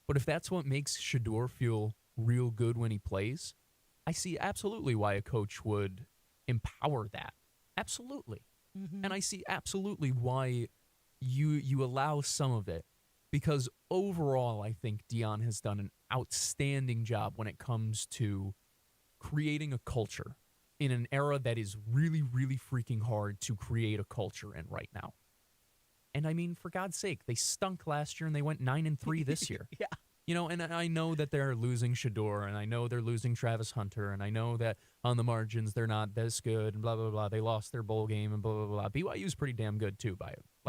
But if that's what makes Shador feel real good when he plays, I see absolutely why a coach would empower that. Absolutely. Mm-hmm. And I see absolutely why you allow some of it. Because overall, I think Deion has done an outstanding job when it comes to creating a culture in an era that is really, really freaking hard to create a culture in right now. And I mean, for God's sake, they stunk last year and they went 9-3 this year. Yeah. And I know that they're losing Shador, and I know they're losing Travis Hunter, and I know that on the margins they're not this good, and blah, blah, blah. They lost their bowl game, and blah, blah, blah. BYU's pretty damn good, too,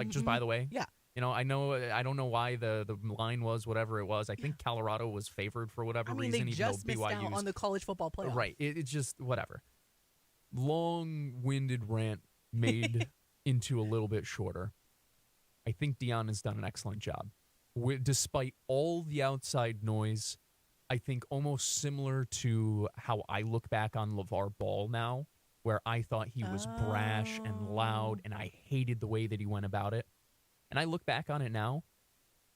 just by the way. Yeah. I don't know why the line was whatever it was. I think Colorado was favored for whatever reason. They just missed out on the college football playoff. Right. It's just whatever. Long-winded rant made into a little bit shorter. I think Deion has done an excellent job. Despite all the outside noise, I think almost similar to how I look back on LeVar Ball now, where I thought he was brash and loud, and I hated the way that he went about it. And I look back on it now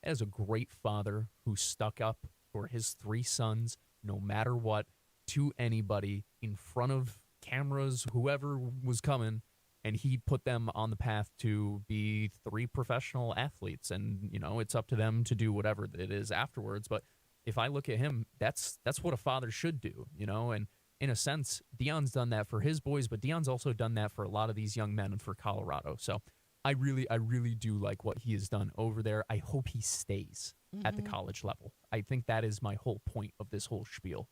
as a great father who stuck up for his 3 sons, no matter what, to anybody in front of cameras, whoever was coming, and he put them on the path to be 3 professional athletes. And, it's up to them to do whatever it is afterwards. But if I look at him, that's what a father should do, and in a sense, Deion's done that for his boys, but Deion's also done that for a lot of these young men and for Colorado. So I really do like what he has done over there. I hope he stays at the college level. I think that is my whole point of this whole spiel.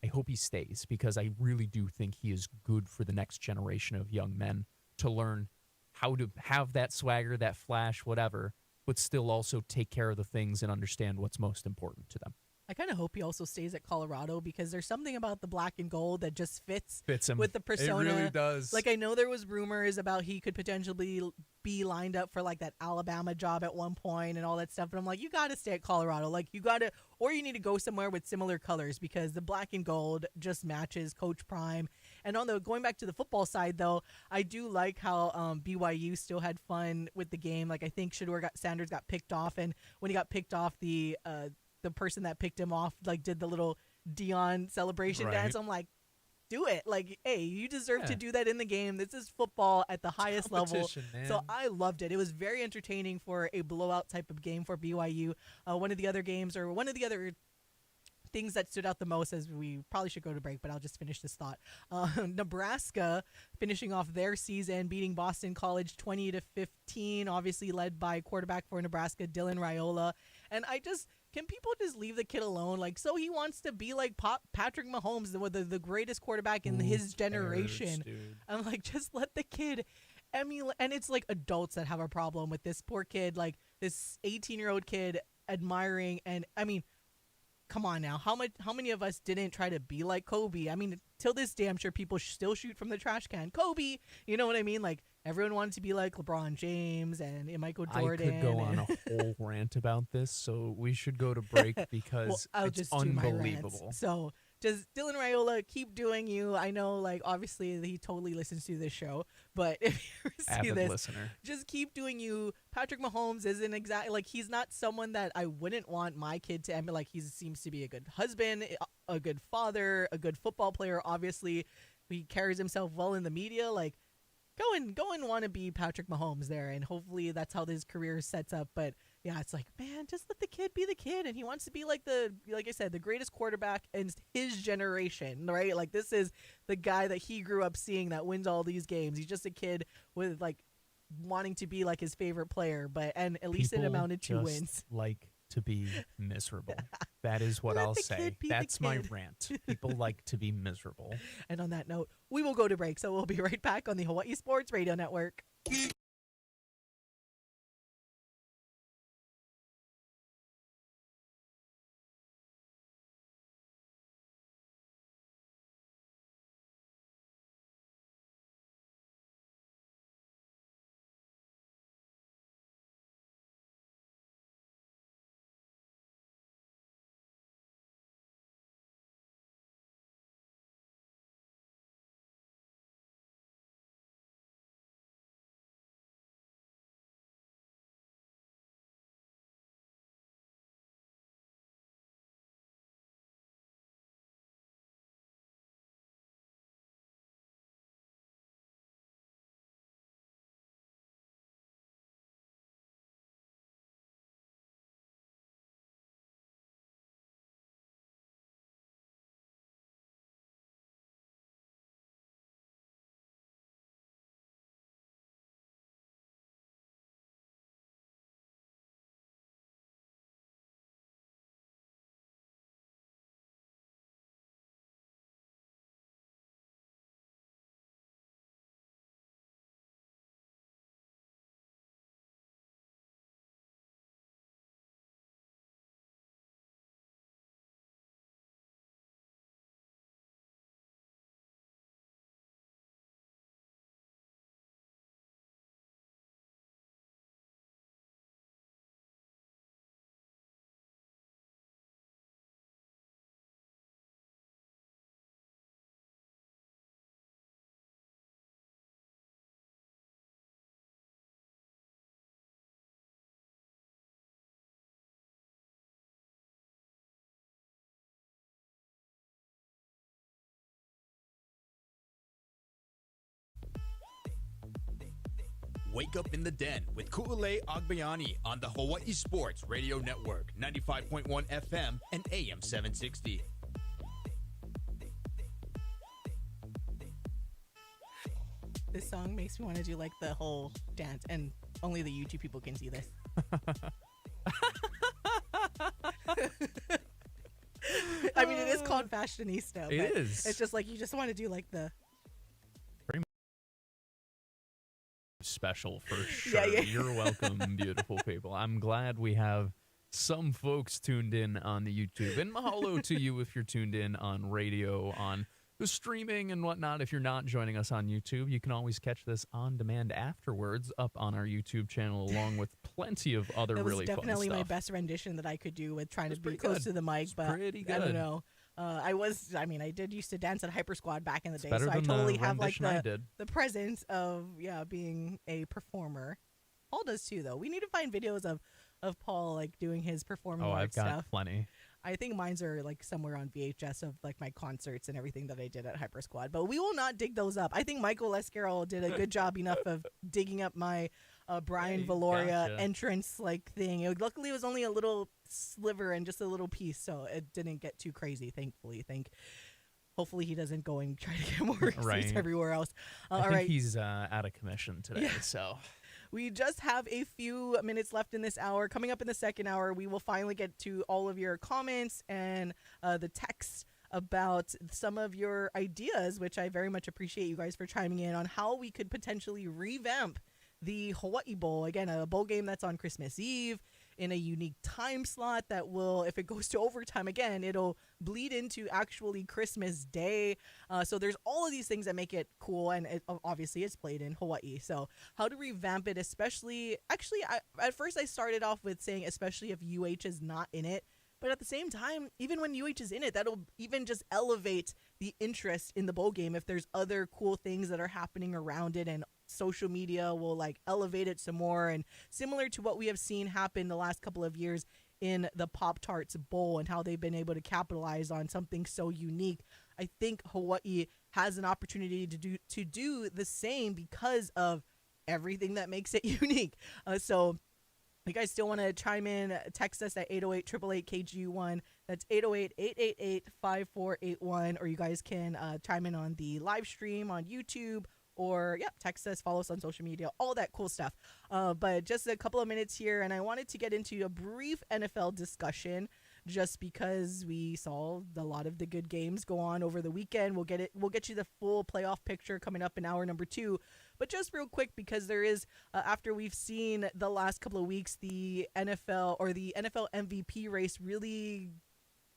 I hope he stays because I really do think he is good for the next generation of young men to learn how to have that swagger, that flash, whatever, but still also take care of the things and understand what's most important to them. I kind of hope he also stays at Colorado because there's something about the black and gold that just fits him with the persona. It really does. Like, I know there was rumors about he could potentially be lined up for like that Alabama job at one point and all that stuff. But I'm like, you got to stay at Colorado. Like, or you need to go somewhere with similar colors because the black and gold just matches Coach Prime. And going back to the football side, though, I do like how BYU still had fun with the game. Like, I think Sanders got picked off, and when he got picked off, the person that picked him off did the little Deion celebration dance. I'm like, do it. Like, hey, you deserve to do that in the game. This is football at the highest level. Man. So I loved it. It was very entertaining for a blowout type of game for BYU. One of the other things that stood out the most, as we probably should go to break, but I'll just finish this thought. Nebraska finishing off their season, beating Boston College 20-15, obviously led by quarterback for Nebraska, Dylan Raiola. And can people just leave the kid alone? Like, so he wants to be like Patrick Mahomes, the greatest quarterback in his generation. Dude. I'm like, just let the kid. and it's like adults that have a problem with this poor kid, like this 18-year-old kid admiring. And I mean, come on now, how many of us didn't try to be like Kobe? I mean, till this day, I'm sure people still shoot from the trash can. Kobe, you know what I mean? Like everyone wanted to be like LeBron James and Michael Jordan. I could go on a whole rant about this, so we should go to break because I'll it's just do my unbelievable. rants. So just Dylan Raiola, keep doing you. I know, like, obviously he totally listens to this show, but if you see Avid this, listener. just keep doing you. Patrick Mahomes isn't exactly like, he's not someone that I wouldn't want my kid to emulate. Like, he seems to be a good husband, a good father, a good football player. Obviously, he carries himself well in the media. Like, go and want to be Patrick Mahomes there, and hopefully that's how his career sets up. But yeah, it's like, man, just let the kid be the kid, and he wants to be like I said, the greatest quarterback in his generation, right? Like, this is the guy that he grew up seeing that wins all these games. He's just a kid with like wanting to be like his favorite player, and at least it amounted to wins. Like to be miserable. That is what Let I'll the say. kid be the That's my kid. rant. People like to be miserable. And on that note, we will go to break, so we'll be right back on the Hawaii Sports Radio Network. Wake up in the den with Ku'ulei Agbayani on the Hawaii Sports Radio Network, 95.1 FM and AM 760. This song makes me want to do like the whole dance, and only the YouTube people can see this. I mean, it is called Fashionista. It but is. It's just like you just want to do like the special for sure. Yeah. You're welcome, beautiful people. I'm glad we have some folks tuned in on the YouTube. And mahalo to you if you're tuned in on radio, on the streaming and whatnot. If you're not joining us on YouTube, you can always catch this on demand afterwards up on our YouTube channel, along with plenty of other that was really fun stuff. definitely my best rendition that I could do with trying to be pretty close good. to the mic, but pretty good. I don't know. I did used to dance at Hyper Squad back in the day, Better so I than totally the have like rendition I did. the presence of being a performer. Paul does too, though. We need to find videos of Paul like doing his performing Oh, I've arts got stuff. plenty. I think mine's are like somewhere on VHS of like my concerts and everything that I did at Hyper Squad, but we will not dig those up. I think Michael Escarol did a good job enough of digging up my Brian Hey, Valoria gotcha. entrance like thing. Luckily, it was only a little sliver and just a little piece, so it didn't get too crazy. Thankfully, hopefully he doesn't go and try to get more receipts Right. everywhere else. I All think right. he's out of commission today, Yeah. so We just have a few minutes left in this hour. Coming up in the second hour, we will finally get to all of your comments and the texts about some of your ideas, which I very much appreciate you guys for chiming in on how we could potentially revamp the Hawai'i Bowl. Again, a bowl game that's on Christmas Eve in a unique time slot that will, if it goes to overtime again, it'll bleed into actually Christmas Day. So there's all of these things that make it cool, and obviously it's played in Hawaii. So how to revamp it, especially, actually, at first I started off with saying especially if UH is not in it. But at the same time, even when UH is in it, that'll even just elevate the interest in the bowl game if there's other cool things that are happening around it, and social media will like elevate it some more. And similar to what we have seen happen the last couple of years in the Pop Tarts Bowl and how they've been able to capitalize on something so unique, I think Hawaii has an opportunity to do the same because of everything that makes it unique. So you guys still want to chime in, text us at 808-888-KGU1. That's 808-888-5481. Or you guys can chime in on the live stream on YouTube, or text us, follow us on social media, all that cool stuff. But just a couple of minutes here, and I wanted to get into a brief NFL discussion just because we saw a lot of the good games go on over the weekend. We'll get you the full playoff picture coming up in hour number 2. But just real quick, because there is, after we've seen the last couple of weeks, the NFL MVP race really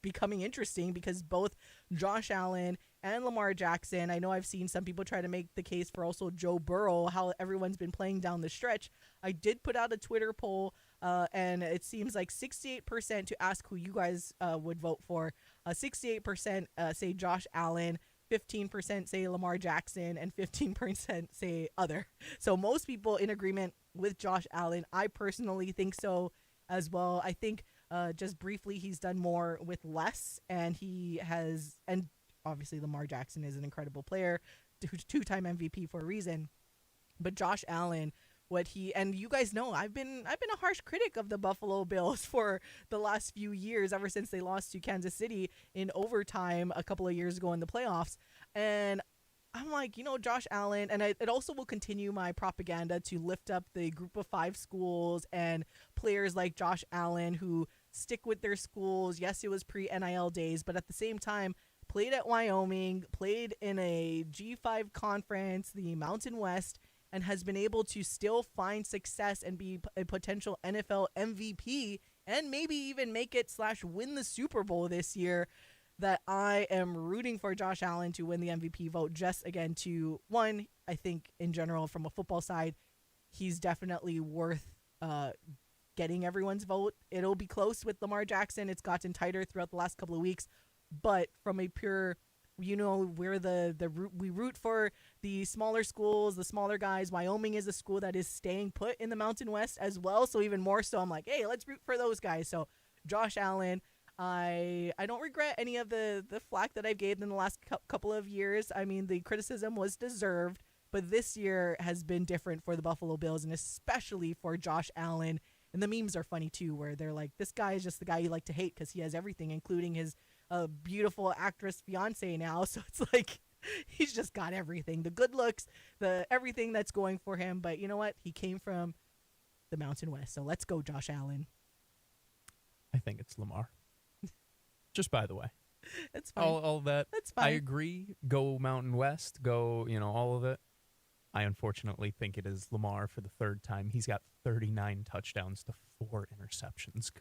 becoming interesting, because both Josh Allen and Lamar Jackson, I know I've seen some people try to make the case for also Joe Burrow, how everyone's been playing down the stretch. I did put out a Twitter poll, and it seems like 68% to ask who you guys would vote for. 68% say Josh Allen, 15% say Lamar Jackson, and 15% say other. So most people in agreement with Josh Allen. I personally think so as well. I think just briefly, he's done more with less, and and obviously Lamar Jackson is an incredible player, two-time MVP for a reason. But Josh Allen, and you guys know, I've been a harsh critic of the Buffalo Bills for the last few years, ever since they lost to Kansas City in overtime a couple of years ago in the playoffs. And I'm like, Josh Allen, and it also will continue my propaganda to lift up the group of 5 schools and players like Josh Allen who stick with their schools. Yes, it was pre-NIL days, but at the same time, played at Wyoming, played in a G5 conference, the Mountain West, and has been able to still find success and be a potential NFL MVP and maybe even make it / win the Super Bowl this year. That I am rooting for Josh Allen to win the MVP vote, just again I think in general from a football side, he's definitely worth getting everyone's vote. It'll be close with Lamar Jackson. It's gotten tighter throughout the last couple of weeks, but from a pure, we root for the smaller schools, the smaller guys. Wyoming is a school that is staying put in the Mountain West as well, so even more so, I'm like, hey, let's root for those guys. So Josh Allen, I don't regret any of the flack that I've gave in the last couple of years. I mean, the criticism was deserved, but this year has been different for the Buffalo Bills, and especially for Josh Allen. And the memes are funny too, where they're like, this guy is just the guy you like to hate because he has everything, including his beautiful actress fiance now. So it's like, he's just got everything, the good looks, the everything that's going for him. But you know what? He came from the Mountain West. So let's go, Josh Allen. I think it's Lamar. Just by the way. That's fine. All that. That's fine. I agree. Go Mountain West. Go, all of it. I unfortunately think it is Lamar for the third time. He's got 39 touchdowns to 4 interceptions,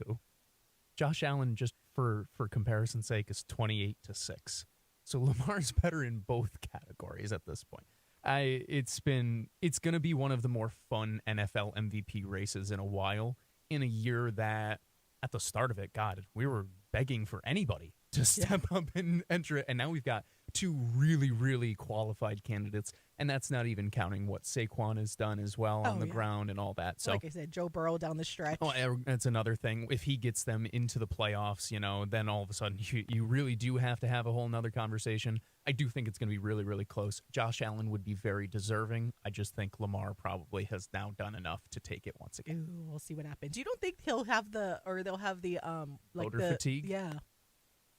Josh Allen, just for comparison's sake, is 28-6. So Lamar's better in both categories at this point. It's going to be one of the more fun NFL MVP races in a while, in a year that at the start of it, God, we were begging for anybody to step up and enter it. And now we've got 2 really, really qualified candidates. And that's not even counting what Saquon has done as well on the ground and all that. So, like I said, Joe Burrow down the stretch. Oh, that's another thing. If he gets them into the playoffs, then all of a sudden you really do have to have a whole nother conversation. I do think it's going to be really, really close. Josh Allen would be very deserving. I just think Lamar probably has now done enough to take it once again. Ooh, we'll see what happens. You don't think they'll have the voter fatigue? Yeah.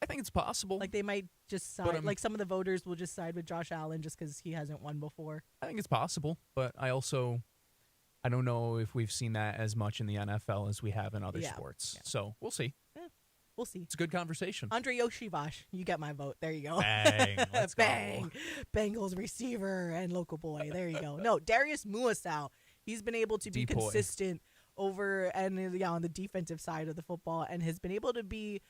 I think it's possible. Like they might just side, like some of the voters will just side with Josh Allen just because he hasn't won before. I think it's possible, but I don't know if we've seen that as much in the NFL as we have in other sports. Yeah. So we'll see. We'll see. It's a good conversation. Andre Yoshivash, you get my vote. There you go. Bang. Let's Bang. go. Bengals receiver and local boy. There you go. No, Darius Muasau. He's been able to be Depoy. consistent over and on the defensive side of the football, and has been able to be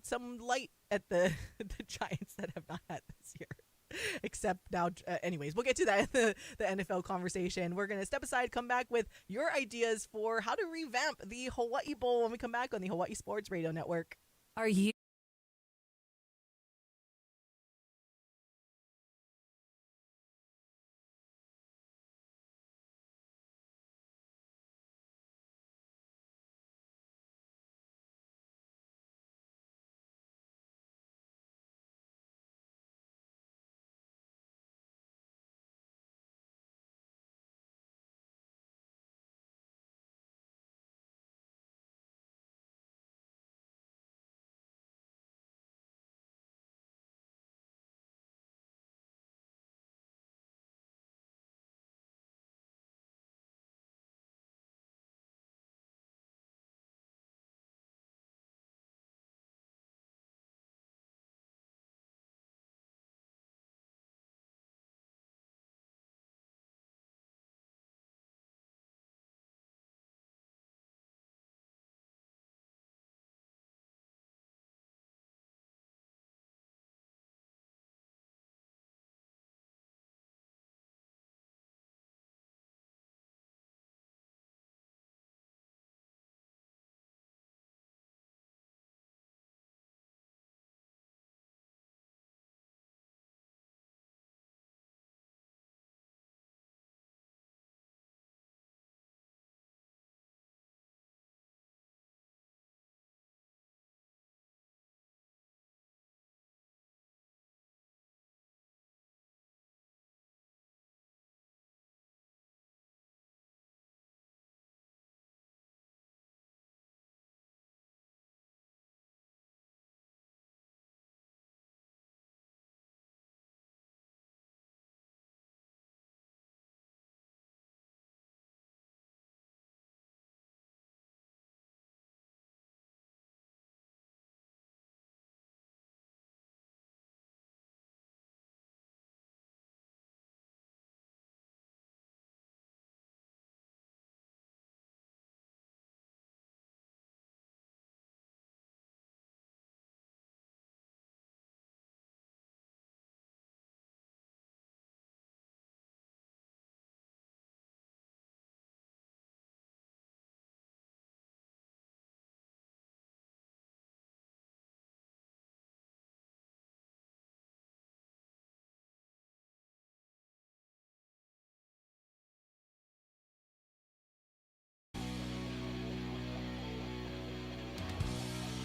some light at the the Giants that have not had this year. Except now, anyways, we'll get to that in the NFL conversation. We're going to step aside, come back with your ideas for how to revamp the Hawai'i Bowl when we come back on the Hawai'i Sports Radio Network. Are you?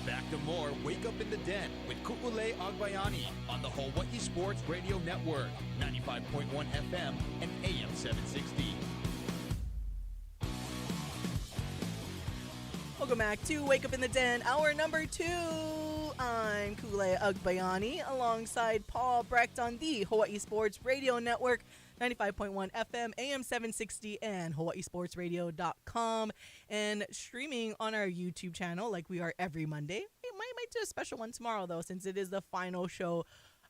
Back to more Wake Up in the Den with Ku'ule Agbayani on the Hawai'i Sports Radio Network, 95.1 FM and AM 760. Welcome back to Wake Up in the Den, hour number 2. I'm Kule Agbayani alongside Paul Brecht on the Hawai'i Sports Radio Network, 95.1 FM, AM 760, and hawaiisportsradio.com, and streaming on our YouTube channel like we are every Monday. We might do a special one tomorrow, though, since it is the final show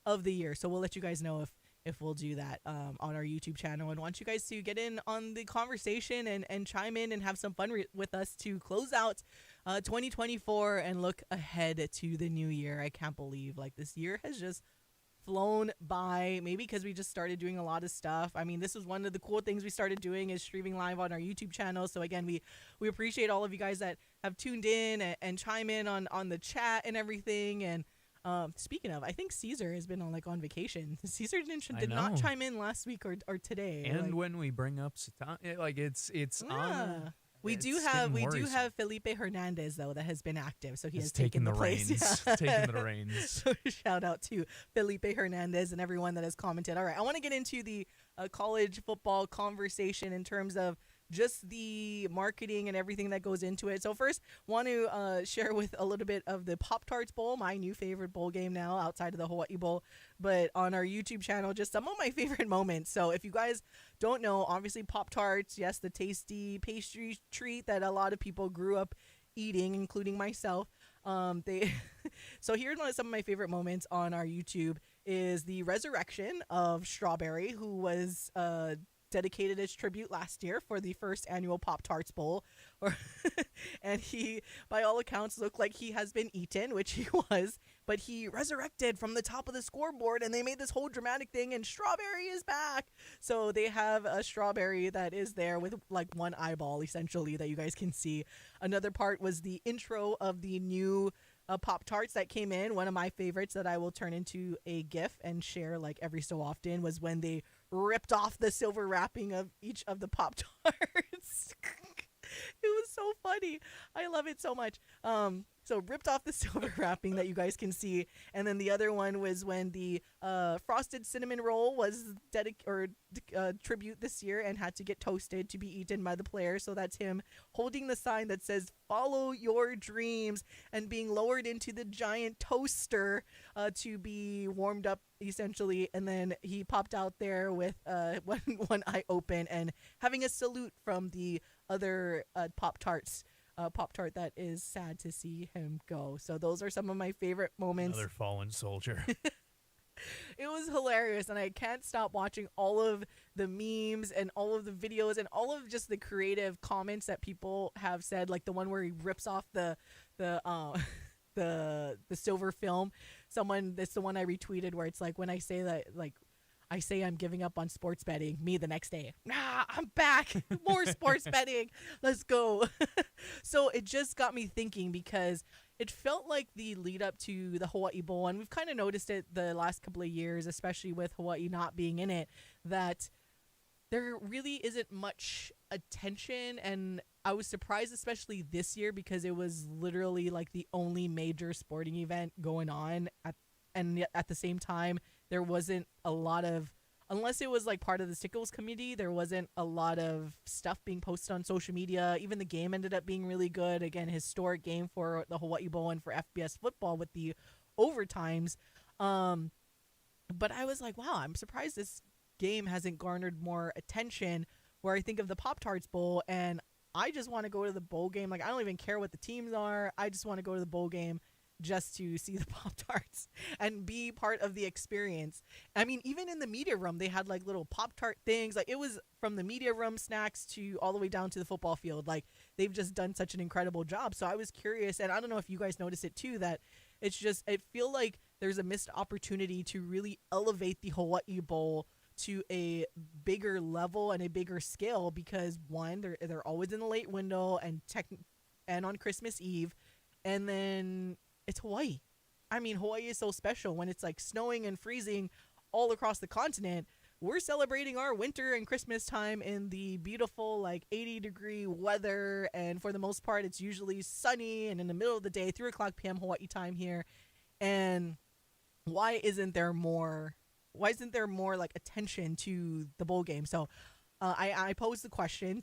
of the year. So we'll let you guys know if we'll do that on our YouTube channel, and want you guys to get in on the conversation and chime in and have some fun with us to close out 2024 and look ahead to the new year. I can't believe this year has just flown by, maybe because we just started doing a lot of stuff. I mean, this was one of the cool things we started doing, is streaming live on our YouTube channel. So again, we appreciate all of you guys that have tuned in and chime in on the chat and everything. And speaking of, I think Caesar has been on vacation. Caesar did not chime in last week or today. And when we bring up Satan, it's on. We do have Felipe Hernandez, though, that has been active, so he has taken the place. Taking the reins. So shout out to Felipe Hernandez and everyone that has commented. All right, I want to get into the college football conversation in terms of just the marketing and everything that goes into it. So first, want to share with a little bit of the Pop Tarts Bowl, my new favorite bowl game now outside of the Hawai'i Bowl, but on our YouTube channel, just some of my favorite moments. So if you guys don't know, obviously Pop Tarts, yes, the tasty pastry treat that a lot of people grew up eating, including myself. They so here's some of my favorite moments on our YouTube is the resurrection of Strawberry, who was dedicated as tribute last year for the first annual Pop Tarts Bowl, and he, by all accounts, looked like he has been eaten, which he was, but he resurrected from the top of the scoreboard, and they made this whole dramatic thing, and Strawberry is back. So they have a Strawberry that is there with like one eyeball, essentially, that you guys can see. Another part was the intro of the new Pop Tarts that came in. One of my favorites that I will turn into a GIF and share like every so often was when they ripped off the silver wrapping of each of the Pop Tarts. It was so funny. I love it so much. So ripped off the silver wrapping that you guys can see, and then the other one was when the frosted cinnamon roll was tribute this year and had to get toasted to be eaten by the player. So that's him holding the sign that says "Follow your dreams" and being lowered into the giant toaster to be warmed up essentially. And then he popped out there with one eye open and having a salute from the other Pop-Tarts. Pop-Tart that is sad to see him go. So those are some of my favorite moments. Another fallen soldier. It was hilarious, and I can't stop watching all of the memes and all of the videos and all of just the creative comments that people have said, like the one where he rips off the silver film. That's the one I retweeted where it's like, when I say that, like, I say I'm giving up on sports betting, me the next day, I'm back, more sports betting, let's go. So it just got me thinking, because it felt like the lead up to the Hawaii Bowl, and we've kind of noticed it the last couple of years, especially with Hawaii not being in it, that there really isn't much attention. And I was surprised, especially this year, because it was literally like the only major sporting event going on and at the same time, there wasn't a lot of, unless it was like part of the Stickles committee, there wasn't a lot of stuff being posted on social media. Even the game ended up being really good. Again, historic game for the Hawaii Bowl and for FBS football with the overtimes. But I was like, wow, I'm surprised this game hasn't garnered more attention, where I think of the Pop Tarts Bowl and I just want to go to the bowl game. Like, I don't even care what the teams are. I just want to go to the bowl game just to see the Pop-Tarts and be part of the experience. I mean, even in the media room, they had like little Pop-Tart things. Like, it was from the media room snacks to all the way down to the football field. Like, they've just done such an incredible job. So I was curious, and I don't know if you guys notice it too, that it's just, it feel like there's a missed opportunity to really elevate the Hawaii Bowl to a bigger level and a bigger scale, because one, they're always in the late window and on Christmas Eve, and then it's Hawaii. I mean, Hawaii is so special when it's like snowing and freezing all across the continent. We're celebrating our winter and Christmas time in the beautiful like 80-degree weather, and for the most part it's usually sunny and in the middle of the day, 3:00 p.m. Hawaii time here. And why isn't there more like attention to the bowl game? So I posed the question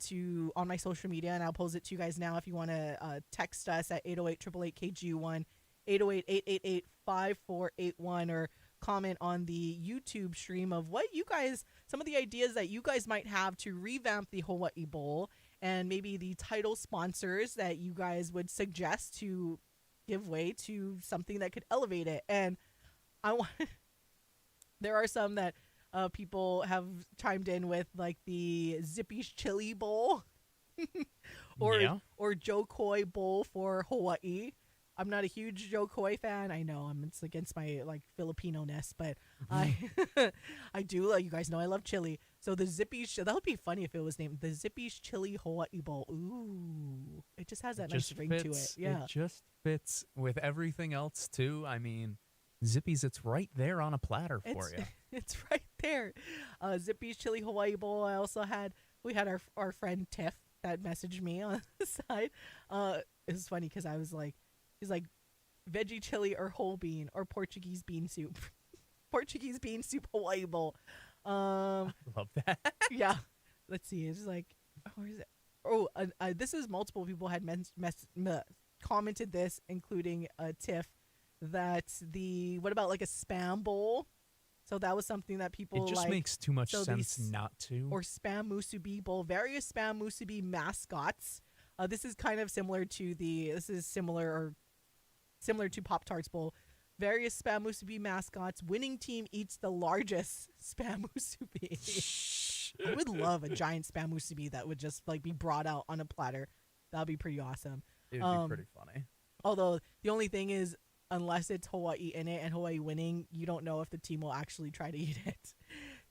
on my social media, and I'll pose it to you guys now if you want to text us at 808-888-KGU1, 808-888-5481, or comment on the YouTube stream of what you guys, some of the ideas that you guys might have to revamp the Hawaii Bowl, and maybe the title sponsors that you guys would suggest to give way to something that could elevate it. And there are some that people have chimed in with, like the Zippy's Chili Bowl or Joe Coy Bowl for Hawaii. I'm not a huge Joe Coy fan. I know it's against my like Filipino-ness, but I do. You guys know I love chili. So the Zippy's, that would be funny if it was named the Zippy's Chili Hawaii Bowl. Ooh, it just has that nice ring to it. Yeah, it just fits with everything else too. I mean, Zippy's, it's right there on a platter for you. It's right there. Zippy's Chili Hawaii Bowl. We had our friend Tiff that messaged me on the side. It was funny because I was like, he's like, veggie chili or whole bean or Portuguese bean soup. Portuguese bean soup Hawaii Bowl. I love that. Yeah. Let's see. It's like, where is it? Oh, this is multiple people had commented this, including Tiff, that what about like a spam bowl? So that was something that people It just makes too much sense not to. Or spam musubi bowl. Various spam musubi mascots. This is kind of similar to similar to Pop Tarts Bowl. Various Spam Musubi mascots. Winning team eats the largest Spam Musubi. I would love a giant Spam Musubi that would just like be brought out on a platter. That would be pretty awesome. It would be pretty funny. Although the only thing is, unless it's Hawaii in it and Hawaii winning, you don't know if the team will actually try to eat it.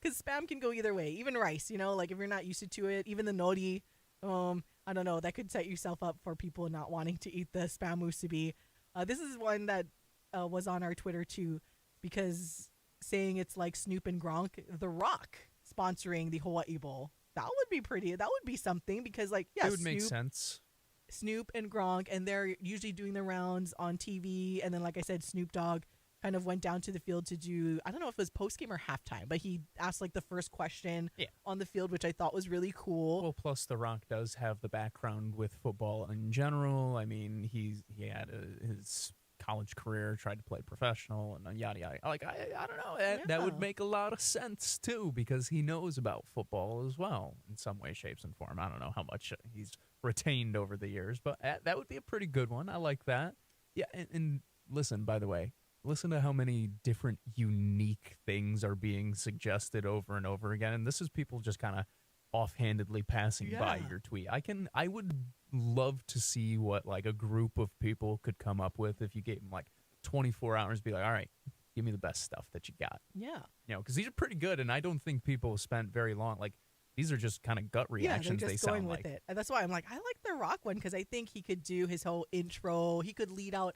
Because Spam can go either way. Even rice, like if you're not used to it, even the nori, I don't know, that could set yourself up for people not wanting to eat the Spam Musubi. This is one that was on our Twitter too, because saying it's like Snoop and Gronk, The Rock sponsoring the Hawaii Bowl. That would be pretty. That would be something because, like, yeah, it would make sense. Snoop and Gronk, and they're usually doing the rounds on TV. And then, like I said, Snoop Dogg kind of went down to the field to do, I don't know if it was post-game or halftime, but he asked like the first question on the field, which I thought was really cool. Well, plus The Rock does have the background with football in general. I mean, he had his college career, tried to play professional, and yada yada. Like I don't know, that would make a lot of sense too, because he knows about football as well in some way, shapes, and form. I don't know how much he's retained over the years, but that would be a pretty good one. I like that. Yeah, and listen, by the way, listen to how many different unique things are being suggested over and over again, and this is people just kind of offhandedly passing by your tweet. I would love to see what like a group of people could come up with if you gave them like 24 hours, be like, all right, give me the best stuff that you got. Yeah. Because these are pretty good, and I don't think people spent very long. Like, these are just kind of gut reactions. They're just going with it. And that's why I'm like, I like the Rock one, because I think he could do his whole intro. He could lead out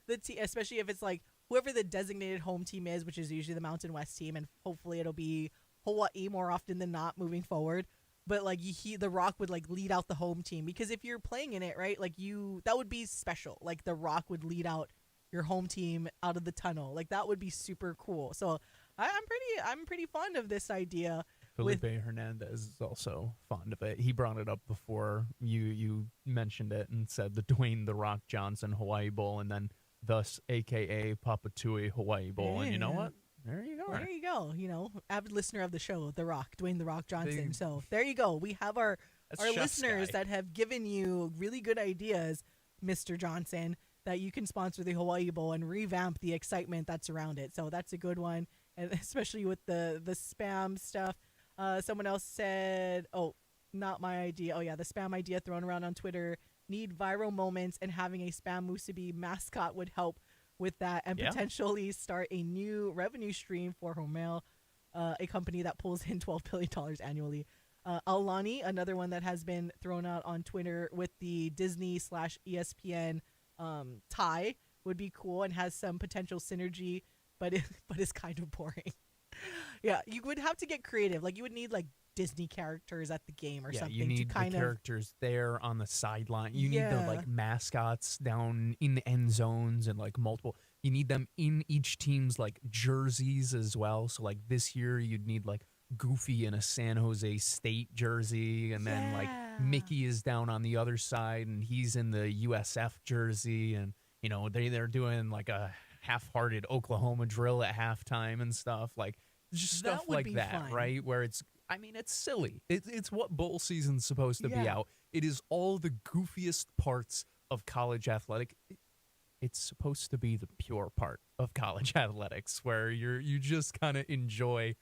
the team, especially if it's like whoever the designated home team is, which is usually the Mountain West team, and hopefully it'll be Hawaii more often than not moving forward. But like the Rock would like lead out the home team, because if you're playing in it, right, like that would be special. Like the Rock would lead out your home team out of the tunnel. Like that would be super cool. So I'm pretty fond of this idea. Felipe Hernandez is also fond of it. He brought it up before you mentioned it and said the Dwayne "The Rock" Johnson Hawaii Bowl, and then thus AKA Papatui Hawaii Bowl. Yeah. And you know what? There you go. There you go. Avid listener of the show, The Rock, Dwayne "The Rock" Johnson. So there you go. We have our listeners that have given you really good ideas, Mr. Johnson, that you can sponsor the Hawaii Bowl and revamp the excitement that's around it. So that's a good one, and especially with the spam stuff. Someone else said, oh, not my idea. Oh, yeah, the spam idea thrown around on Twitter. Need viral moments, and having a Spam Musubi mascot would help with that, and potentially start a new revenue stream for Hormel, a company that pulls in $12 billion annually. Aulani, another one that has been thrown out on Twitter with the Disney/ESPN tie, would be cool and has some potential synergy, but is kind of boring. Yeah, you would have to get creative. Like you would need like Disney characters at the game or something. You need to kind the characters there on the sideline. You need the like mascots down in the end zones and like multiple. You need them in each team's like jerseys as well. So like this year you'd need like Goofy in a San Jose State jersey, and then like Mickey is down on the other side and he's in the USF jersey, and they're doing like a half-hearted Oklahoma drill at halftime and stuff, like just stuff like that, fun. Right? Where it's silly. It's what bowl season's supposed to be out. It is all the goofiest parts of college athletic. It's supposed to be the pure part of college athletics, where you just kind of enjoy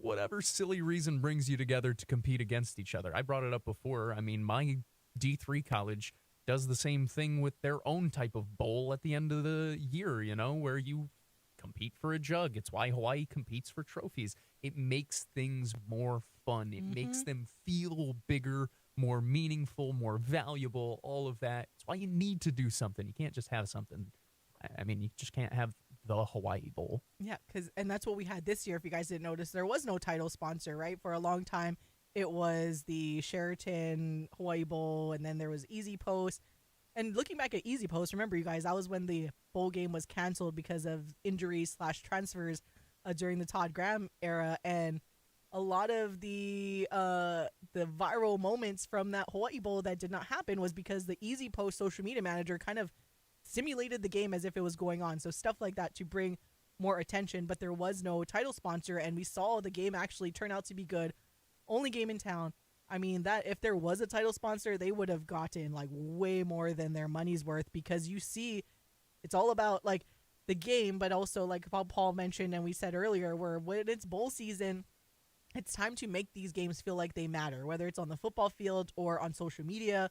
whatever silly reason brings you together to compete against each other. I brought it up before. I mean, my D3 college does the same thing with their own type of bowl at the end of the year, where you compete for a jug. It's why Hawaii competes for trophies. It makes things more fun. It makes them feel bigger, more meaningful, more valuable, all of that. It's why you need to do something. You can't just have something. I mean, you just can't have the Hawaii Bowl. Yeah, and that's what we had this year. If you guys didn't notice, there was no title sponsor, right? For a long time, it was the Sheraton Hawaii Bowl, and then there was Easy Post. And looking back at Easy Post, remember, you guys, that was when the bowl game was canceled because of injuries/transfers during the Todd Graham era. And a lot of the viral moments from that Hawaii Bowl that did not happen was because the Easy Post social media manager kind of simulated the game as if it was going on. So stuff like that to bring more attention. But there was no title sponsor, and we saw the game actually turn out to be good. Only game in town. I mean, that if there was a title sponsor, they would have gotten like way more than their money's worth, because you see It's all about like the game, but also like Paul mentioned and we said earlier, where when it's bowl season, it's time to make these games feel like they matter, whether it's on the football field or on social media,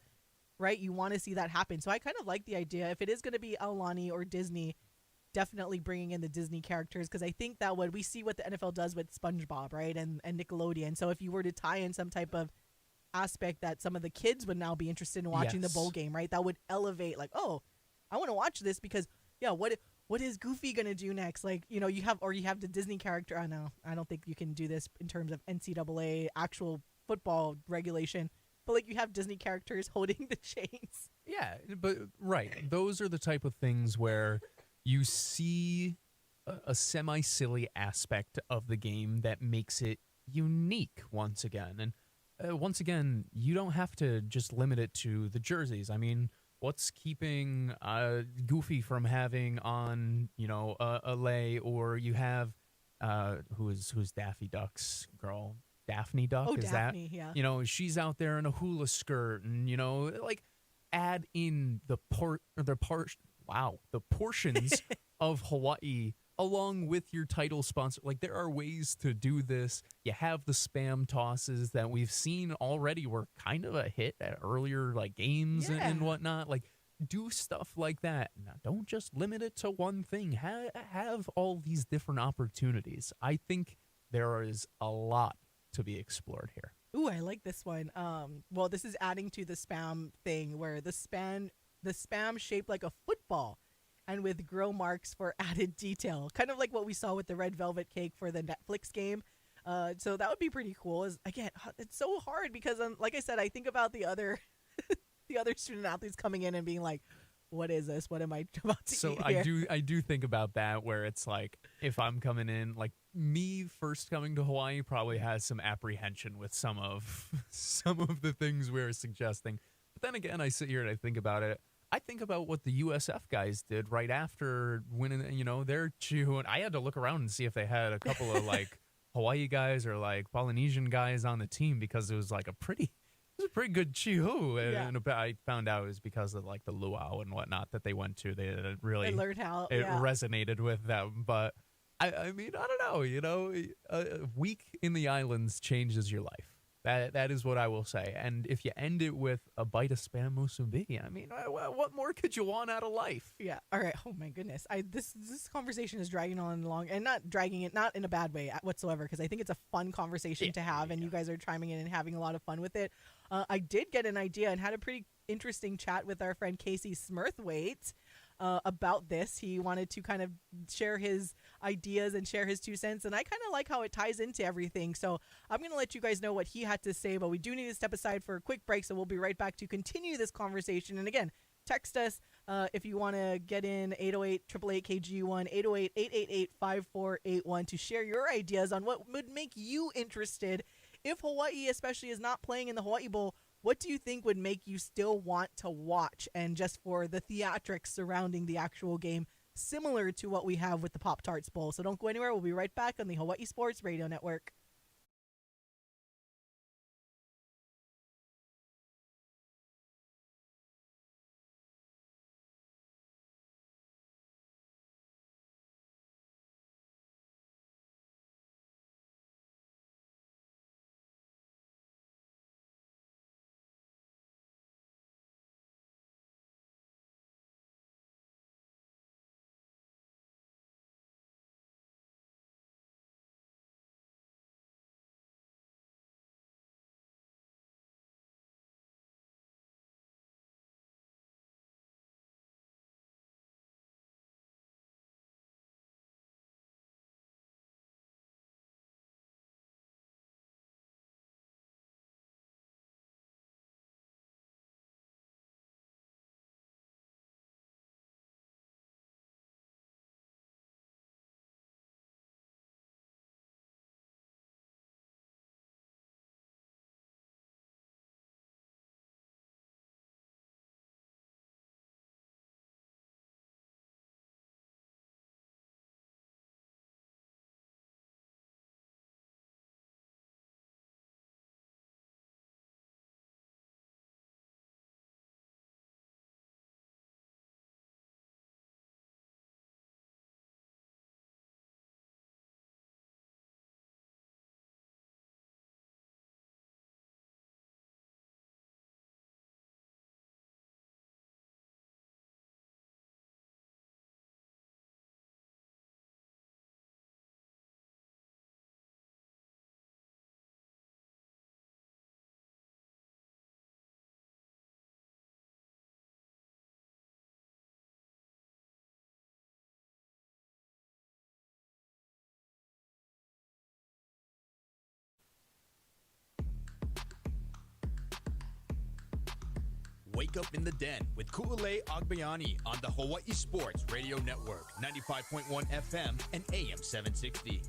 right? You want to see that happen. So I kind of like the idea. If it is going to be Aulani or Disney, definitely bringing in the Disney characters, because I think that we see what the NFL does with SpongeBob, right, and Nickelodeon. So if you were to tie in some type of aspect that some of the kids would now be interested in watching the bowl game, right, that would elevate like, oh, I want to watch this because what is Goofy gonna do next? Like, you have the Disney character. I don't think you can do this in terms of NCAA actual football regulation, but like you have Disney characters holding the chains. Yeah, but right, those are the type of things where you see a semi-silly aspect of the game that makes it unique once again. And once again, you don't have to just limit it to the jerseys. I mean, what's keeping Goofy from having on, a lei, or you have who's Daffy Duck's girl, Daphne Duck? Oh, is Daphne, that, yeah. she's out there in a hula skirt, and like add in the portions of Hawaii along with your title sponsor. Like, there are ways to do this. You have the spam tosses that we've seen already were kind of a hit at earlier like games and whatnot. Like, do stuff like that. Now, don't just limit it to one thing. Have all these different opportunities. I think there is a lot to be explored here. Ooh, I like this one. Well, this is adding to the spam thing, where the spam shaped like a football and with grill marks for added detail, kind of like what we saw with the red velvet cake for the Netflix game. So that would be pretty cool. Again, it's so hard because, like I said, I think about the other the other student athletes coming in and being like, what is this? What am I about to So eat here? I do think about that, where it's like, if I'm coming in, like me first coming to Hawaii probably has some apprehension with some of the things we're suggesting. But then again, I sit here and I think about it. I think about what the USF guys did right after winning, their chew. And I had to look around and see if they had a couple of like Hawaii guys or like Polynesian guys on the team, because it was like a pretty good chew. And I found out it was because of like the luau and whatnot that they went to. They really I learned how it resonated with them. But I mean, I don't know, a week in the islands changes your life. That is what I will say. And if you end it with a bite of spam musubi, I mean, what more could you want out of life? Yeah. All right. Oh my goodness. This conversation is dragging on long, and not dragging it, not in a bad way whatsoever, because I think it's a fun conversation to have, and you guys are chiming in and having a lot of fun with it. I did get an idea and had a pretty interesting chat with our friend Casey Smurthwaite about this. He wanted to kind of share his ideas and share his 2 cents, and I kind of like how it ties into everything. So I'm going to let you guys know what he had to say, but we do need to step aside for a quick break, so we'll be right back to continue this conversation. And again, text us if you want to get in 808-888-KG1, 808-888-5481 to share your ideas on what would make you interested. If Hawaii especially is not playing in the Hawaii Bowl, what do you think would make you still want to watch, and just for the theatrics surrounding the actual game, similar to what we have with the Pop Tarts Bowl? So don't go anywhere. We'll be right back on the Hawaii Sports Radio Network. Wake Up in the Den with Ku'ulei Agbayani on the Hawai'i Sports Radio Network, 95.1 FM and AM 760.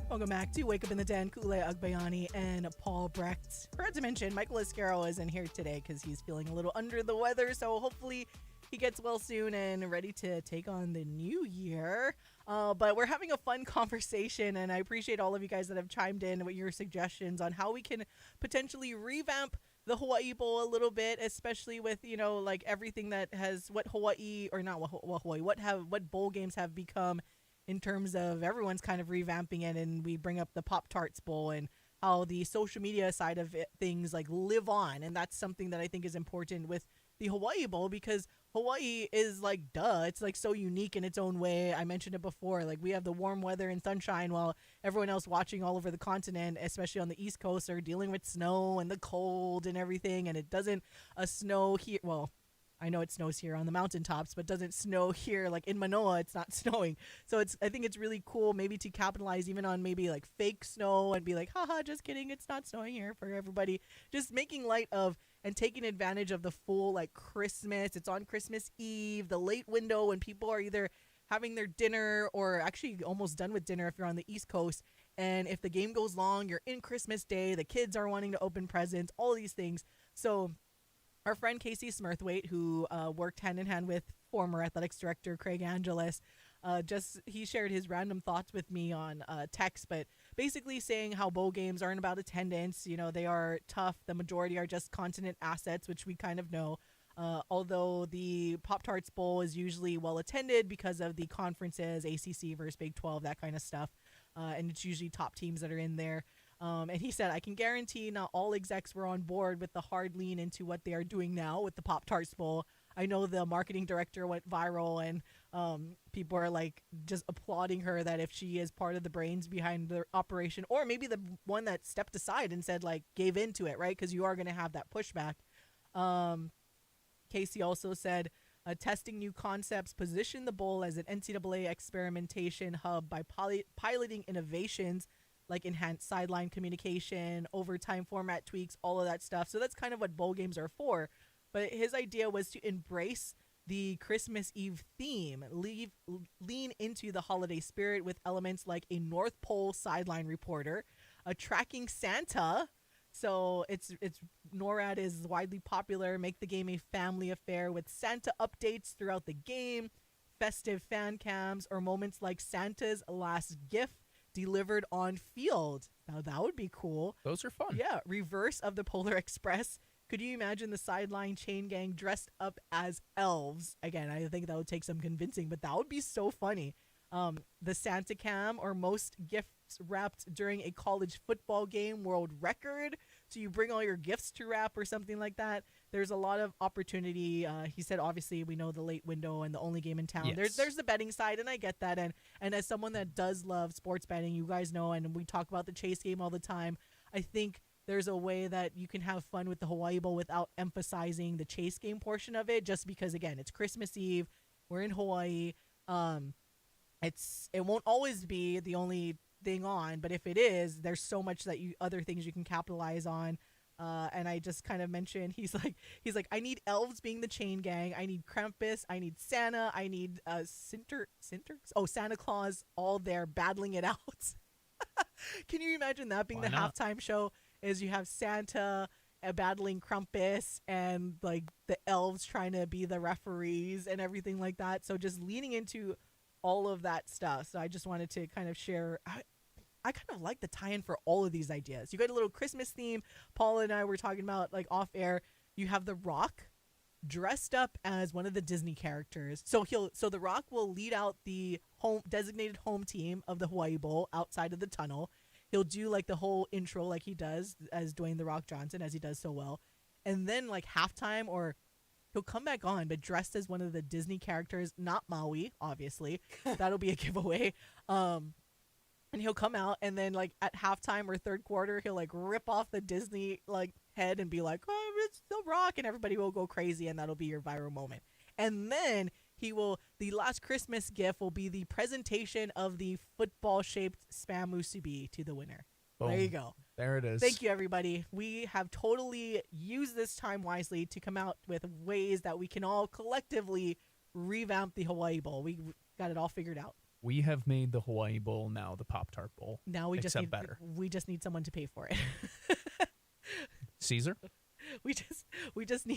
Welcome back to Wake Up in the Den. Ku'ulei Agbayani and Paul Brecht. Forgot to mention, Michael Escaro isn't here today because he's feeling a little under the weather, so hopefully he gets well soon and ready to take on the new year. But we're having a fun conversation, and I appreciate all of you guys that have chimed in with your suggestions on how we can potentially revamp the Hawaii Bowl a little bit, especially with, you know, like everything that has what Hawaii, or not what Hawaii, what bowl games have become in terms of everyone's kind of revamping it. And we bring up the Pop Tarts Bowl and how the social media side of things like live on. And that's something that I think is important with the Hawaii Bowl, because Hawaii is like, it's like so unique in its own way. I mentioned it before, like we have the warm weather and sunshine while everyone else watching all over the continent, especially on the East Coast, are dealing with snow and the cold and everything. And it doesn't snow here. Well, I know it snows here on the mountaintops, but doesn't snow here. Like in Manoa, it's not snowing. So I think it's really cool maybe to capitalize even on maybe like fake snow and be like, haha, just kidding, it's not snowing here for everybody. Just making light of and taking advantage of the full like Christmas. It's on Christmas Eve, the late window when people are either having their dinner or actually almost done with dinner if you're on the East Coast. And if the game goes long, you're in Christmas Day, the kids are wanting to open presents, all these things. So our friend Casey Smurthwaite, who worked hand in hand with former athletics director Craig Angeles, he shared his random thoughts with me on text, but basically saying how bowl games aren't about attendance. You know, they are tough. The majority are just continent assets, which we kind of know. Although the Pop Tarts Bowl is usually well attended because of the conferences, ACC versus Big 12, that kind of stuff. And it's usually top teams that are in there. And he said, I can guarantee not all execs were on board with the hard lean into what they are doing now with the Pop Tarts Bowl. I know the marketing director went viral, and people are like just applauding her that if she is part of the brains behind the operation, or maybe the one that stepped aside and said like gave into it, right? Because you are going to have that pushback. Casey also said, testing new concepts, position the bowl as an NCAA experimentation hub by piloting innovations like enhanced sideline communication, overtime format tweaks, all of that stuff. So that's kind of what bowl games are for. But his idea was to embrace the Christmas Eve theme, lean into the holiday spirit with elements like a North Pole sideline reporter, a tracking Santa. So it's NORAD is widely popular. Make the game a family affair with Santa updates throughout the game, festive fan cams, or moments like Santa's last gift delivered on field. Now that would be cool. Those are fun. Yeah, reverse of the Polar Express. Could you imagine the sideline chain gang dressed up as elves? Again, I think that would take some convincing, but that would be so funny. The Santa Cam, or most gifts wrapped during a college football game world record. So you bring all your gifts to wrap or something like that. There's a lot of opportunity. He said, obviously, we know the late window and the only game in town. Yes. There's the betting side, and I get that. And as someone that does love sports betting, you guys know, and we talk about the chase game all the time, I think there's a way that you can have fun with the Hawaii Bowl without emphasizing the chase game portion of it, just because, again, it's Christmas Eve. We're in Hawaii. It won't always be the only thing on, but if it is, there's so much that other things you can capitalize on. And I just kind of mentioned, he's like, I need elves being the chain gang. I need Krampus. I need Santa. I need Santa Claus, all there battling it out. Can you imagine that being Why the not? halftime show? Is you have Santa battling Krampus and like the elves trying to be the referees and everything like that. So just leaning into all of that stuff. So I just wanted to kind of share. I kind of like the tie-in for all of these ideas. You got a little Christmas theme. Paul and I were talking about like off air. You have The Rock dressed up as one of the Disney characters. So The Rock will lead out the designated home team of the Hawaii Bowl outside of the tunnel. He'll do like the whole intro like he does as Dwayne The Rock Johnson, as he does so well. And then like halftime, or he'll come back on, but dressed as one of the Disney characters, not Maui, obviously. That'll be a giveaway. And he'll come out, and then like at halftime or third quarter, he'll like rip off the Disney like head and be like, "Oh, it's The Rock," and everybody will go crazy, and that'll be your viral moment. And then the last Christmas gift will be the presentation of the football-shaped spam musubi to the winner. Boom. There you go. There it is. Thank you, everybody. We have totally used this time wisely to come out with ways that we can all collectively revamp the Hawai'i Bowl. We got it all figured out. We have made the Hawai'i Bowl now the Pop Tart Bowl. Now we just except need better. We just need someone to pay for it. Caesar? we just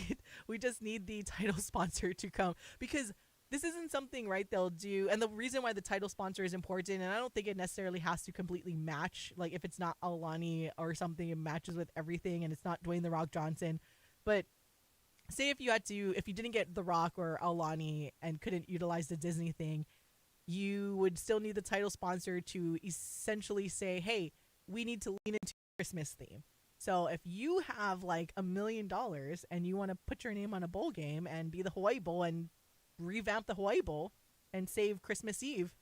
need the title sponsor to come, because this isn't something, right, they'll do. And the reason why the title sponsor is important, and I don't think it necessarily has to completely match, like if it's not Aulani or something, it matches with everything, and it's not Dwayne The Rock Johnson. But say if you didn't get The Rock or Aulani and couldn't utilize the Disney thing, you would still need the title sponsor to essentially say, hey, we need to lean into Christmas theme. So if you have like $1 million and you want to put your name on a bowl game and be the Hawai'i Bowl and revamp the Hawai'i Bowl and save Christmas Eve,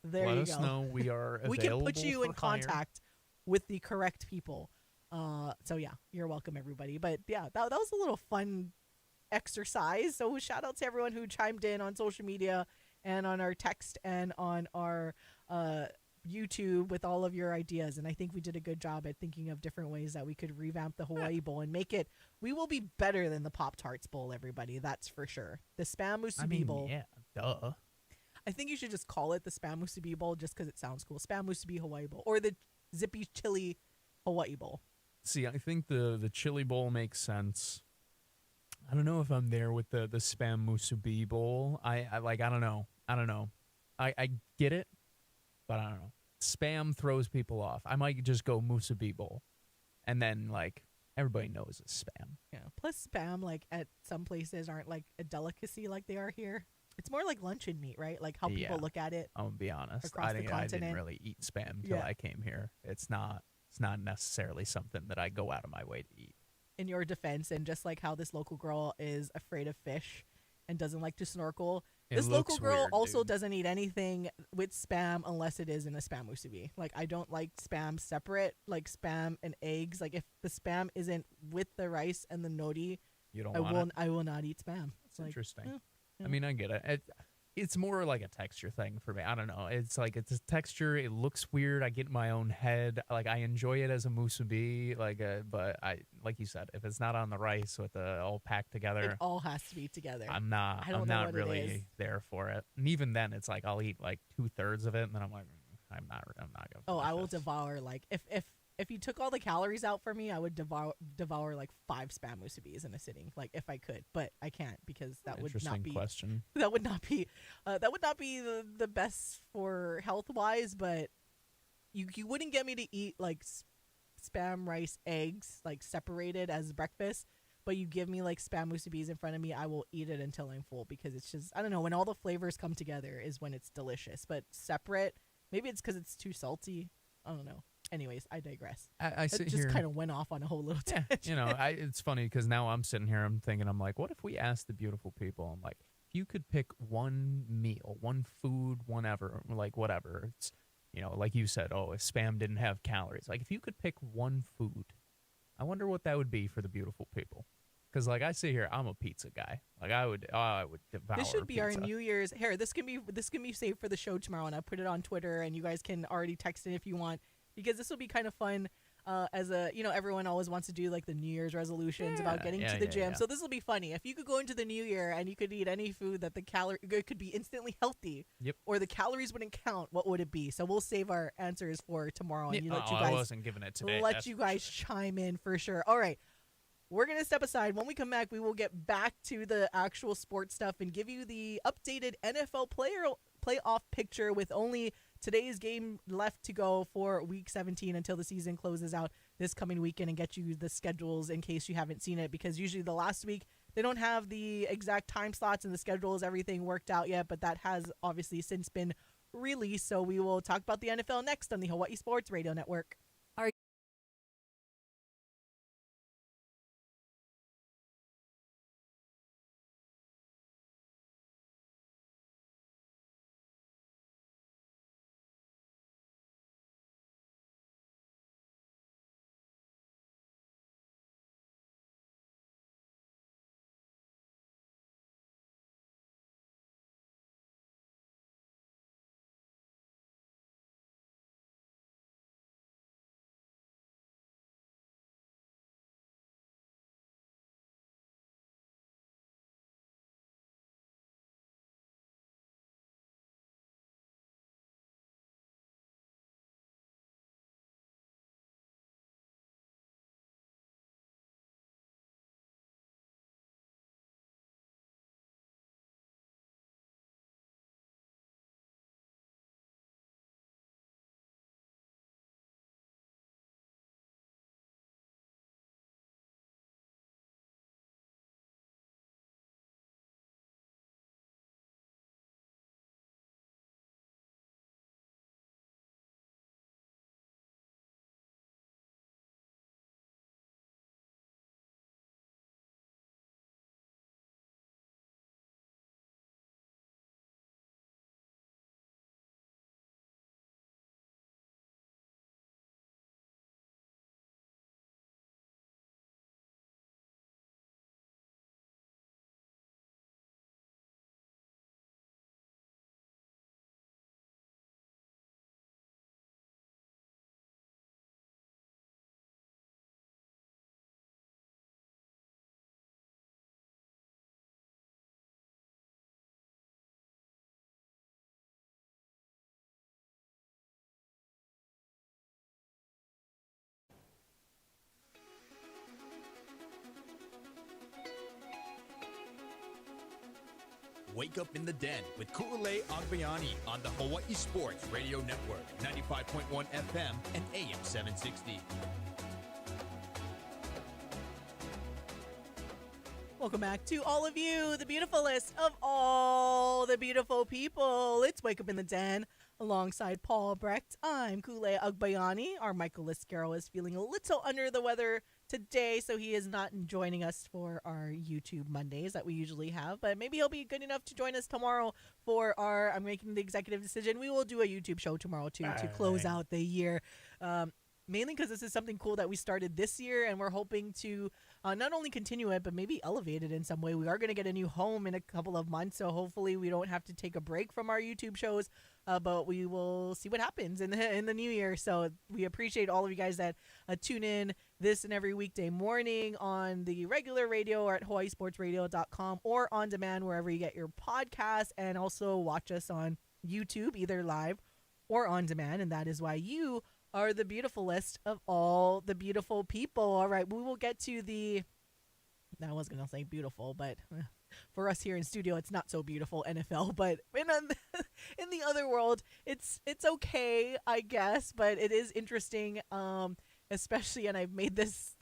there you go. Let us know. We are available. We can put you in for hire. contact with the correct people. So yeah, you're welcome, everybody. But yeah, that was a little fun exercise. So shout out to everyone who chimed in on social media and on our text and on our YouTube with all of your ideas. And I think we did a good job at thinking of different ways that we could revamp the Hawai'i Bowl and make it, we will be better than the Pop Tarts Bowl, everybody. That's for sure. The Spam Musubi Bowl. Yeah, duh. I think you should just call it the Spam Musubi Bowl just because it sounds cool. Spam Musubi Hawai'i Bowl, or the Zippy Chili Hawai'i Bowl. See, I think the chili bowl makes sense. I don't know if I'm there with the Spam Musubi Bowl. I don't know. I get it, but I don't know. Spam throws people off. I might just go Musubi Bowl, and then like everybody knows it's spam. Yeah. Plus, spam like at some places aren't like a delicacy like they are here. It's more like luncheon meat, right? Like how people look at it. I'm gonna be honest. Across the I continent. didn't really eat spam until I came here. It's not necessarily something that I go out of my way to eat. In your defense, and just like how this local girl is afraid of fish and doesn't like to snorkel, this local girl weird, also dude. doesn't eat anything with spam unless it is in a spam musubi. Like I don't like spam separate, like spam and eggs. Like if the spam isn't with the rice and the nori, You don't want it? I will not eat spam. It's interesting. yeah. I mean, I get it. It's more like a texture thing for me. I don't know. It's like it's a texture. It looks weird. I get in my own head. Like I enjoy it as a musubi. But like you said, if it's not on the rice with the all packed together, It all has to be together. I'm not I don't know what it really is. there for it. And even then, it's like I'll eat like 2/3 of it, and then I'm like, I'm not gonna. Oh, finish I will this. devour like if you took all the calories out for me, I would devour like 5 spam musubis in a sitting, like if I could, but I can't because that would Interesting not be question. that would not be the best for health wise. But you wouldn't get me to eat like spam rice eggs like separated as breakfast. But you give me like spam musubis in front of me, I will eat it until I'm full because it's just, I don't know, when all the flavors come together is when it's delicious. But separate, maybe it's because it's too salty. I don't know. Anyways, I digress. I sit It just here. kind of went off on a whole little tangent. It's funny because now I'm sitting here. I'm thinking. I'm like, what if we asked the beautiful people? I'm like, if you could pick one meal, one food, whatever, like whatever. It's like you said. Oh, if spam didn't have calories, like if you could pick one food, I wonder what that would be for the beautiful people. Because like I sit here, I'm a pizza guy. Like I would devour. This should be pizza. our New Year's. Here, this can be saved for the show tomorrow, and I put it on Twitter, and you guys can already text it if you want, because this will be kind of fun. As a everyone always wants to do like the New Year's resolutions about getting to the gym. Yeah. So this will be funny. If you could go into the new year and you could eat any food that it could be instantly healthy, Yep. or the calories wouldn't count, what would it be? So we'll save our answers for tomorrow, and I wasn't giving it today. let you guys chime in for sure. All right. We're going to step aside. When we come back, we will get back to the actual sports stuff and give you the updated NFL playoff picture with only today's game left to go for Week 17 until the season closes out this coming weekend, and get you the schedules in case you haven't seen it, because usually the last week they don't have the exact time slots and the schedules, everything worked out yet, but that has obviously since been released. So we will talk about the NFL next on the Hawai'i Sports Radio Network. Wake Up in the Den with Ku'ulei Agbayani on the Hawai'i Sports Radio Network, 95.1 FM and AM 760. Welcome back to all of you, the beautifulest of all the beautiful people. It's Wake Up in the Den alongside Paul Brecht. I'm Ku'ulei Agbayani. Our Michael Liscaro is feeling a little under the weather today, so he is not joining us for our YouTube Mondays that we usually have, but maybe he'll be good enough to join us tomorrow for our I'm making the executive decision. We will do a YouTube show tomorrow too to close out the year. Mainly because this is something cool that we started this year, and we're hoping to not only continue it, but maybe elevate it in some way. We are going to get a new home in a couple of months, so hopefully we don't have to take a break from our YouTube shows, but we will see what happens in the new year. So we appreciate all of you guys that tune in this and every weekday morning on the regular radio or at hawaiisportsradio.com or on demand wherever you get your podcasts, and also watch us on YouTube, either live or on demand, and that is why you are the beautifulest of all the beautiful people. All right, we will get to I was going to say beautiful, but for us here in studio, it's not so beautiful, NFL. But in the other world, it's okay, I guess, but it is interesting, especially, and I've made this,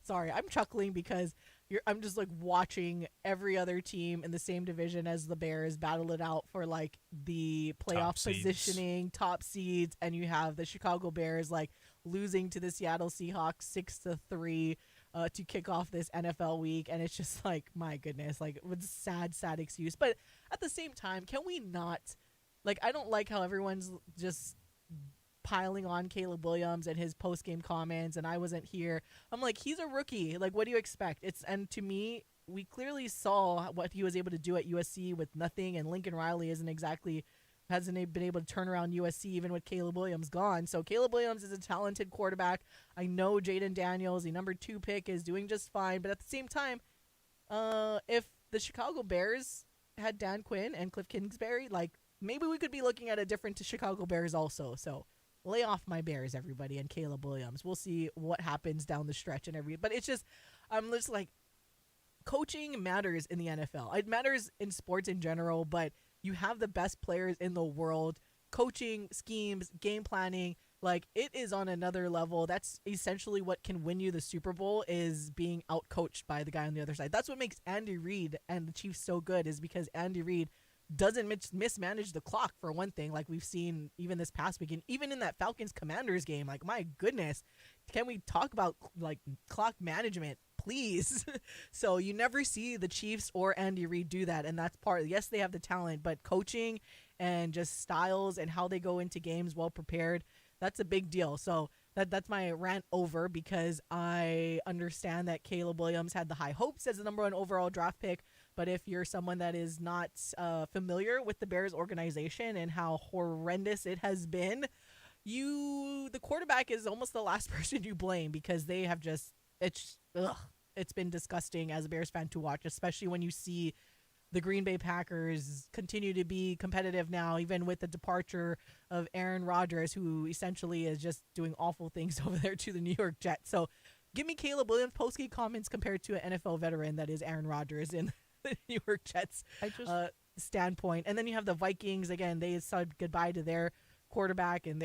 sorry, I'm chuckling because I'm just like watching every other team in the same division as the Bears battle it out for like the playoff positioning, top seeds, and you have the Chicago Bears like losing to the Seattle Seahawks 6-3 to kick off this NFL week, and it's just like, my goodness, like it's a sad excuse. But at the same time, can we not, like, I don't like how everyone's just piling on Caleb Williams and his post-game comments, and I wasn't here. I'm like, he's a rookie. Like, what do you expect? And to me, we clearly saw what he was able to do at USC with nothing, and Lincoln Riley hasn't been able to turn around USC even with Caleb Williams gone. So Caleb Williams is a talented quarterback. I know Jaden Daniels, the number 2 pick, is doing just fine, but at the same time, if the Chicago Bears had Dan Quinn and Cliff Kingsbury, like, maybe we could be looking at a different Chicago Bears also. So lay off my Bears, everybody, and Caleb Williams. We'll see what happens down the stretch but it's just, I'm just like, coaching matters in the NFL. It matters in sports in general, but you have the best players in the world. Coaching, schemes, game planning, like, it is on another level. That's essentially what can win you the Super Bowl, is being out-coached by the guy on the other side. That's what makes Andy Reid and the Chiefs so good, is because Andy Reid doesn't mismanage the clock, for one thing, like we've seen even this past weekend, even in that Falcons Commanders game. Like, my goodness, can we talk about like clock management, please? So you never see the Chiefs or Andy Reid do that, and that's yes, they have the talent, but coaching and just styles and how they go into games well prepared, that's a big deal. So that's my rant over, because I understand that Caleb Williams had the high hopes as the number 1 overall draft pick. But if you're someone that is not familiar with the Bears organization and how horrendous it has been, the quarterback is almost the last person you blame, because they have just, it's been disgusting as a Bears fan to watch, especially when you see the Green Bay Packers continue to be competitive now, even with the departure of Aaron Rodgers, who essentially is just doing awful things over there to the New York Jets. So give me Caleb Williams' post-game comments compared to an NFL veteran that is Aaron Rodgers in the New York Jets standpoint. And then you have the Vikings. Again, they said goodbye to their quarterback, and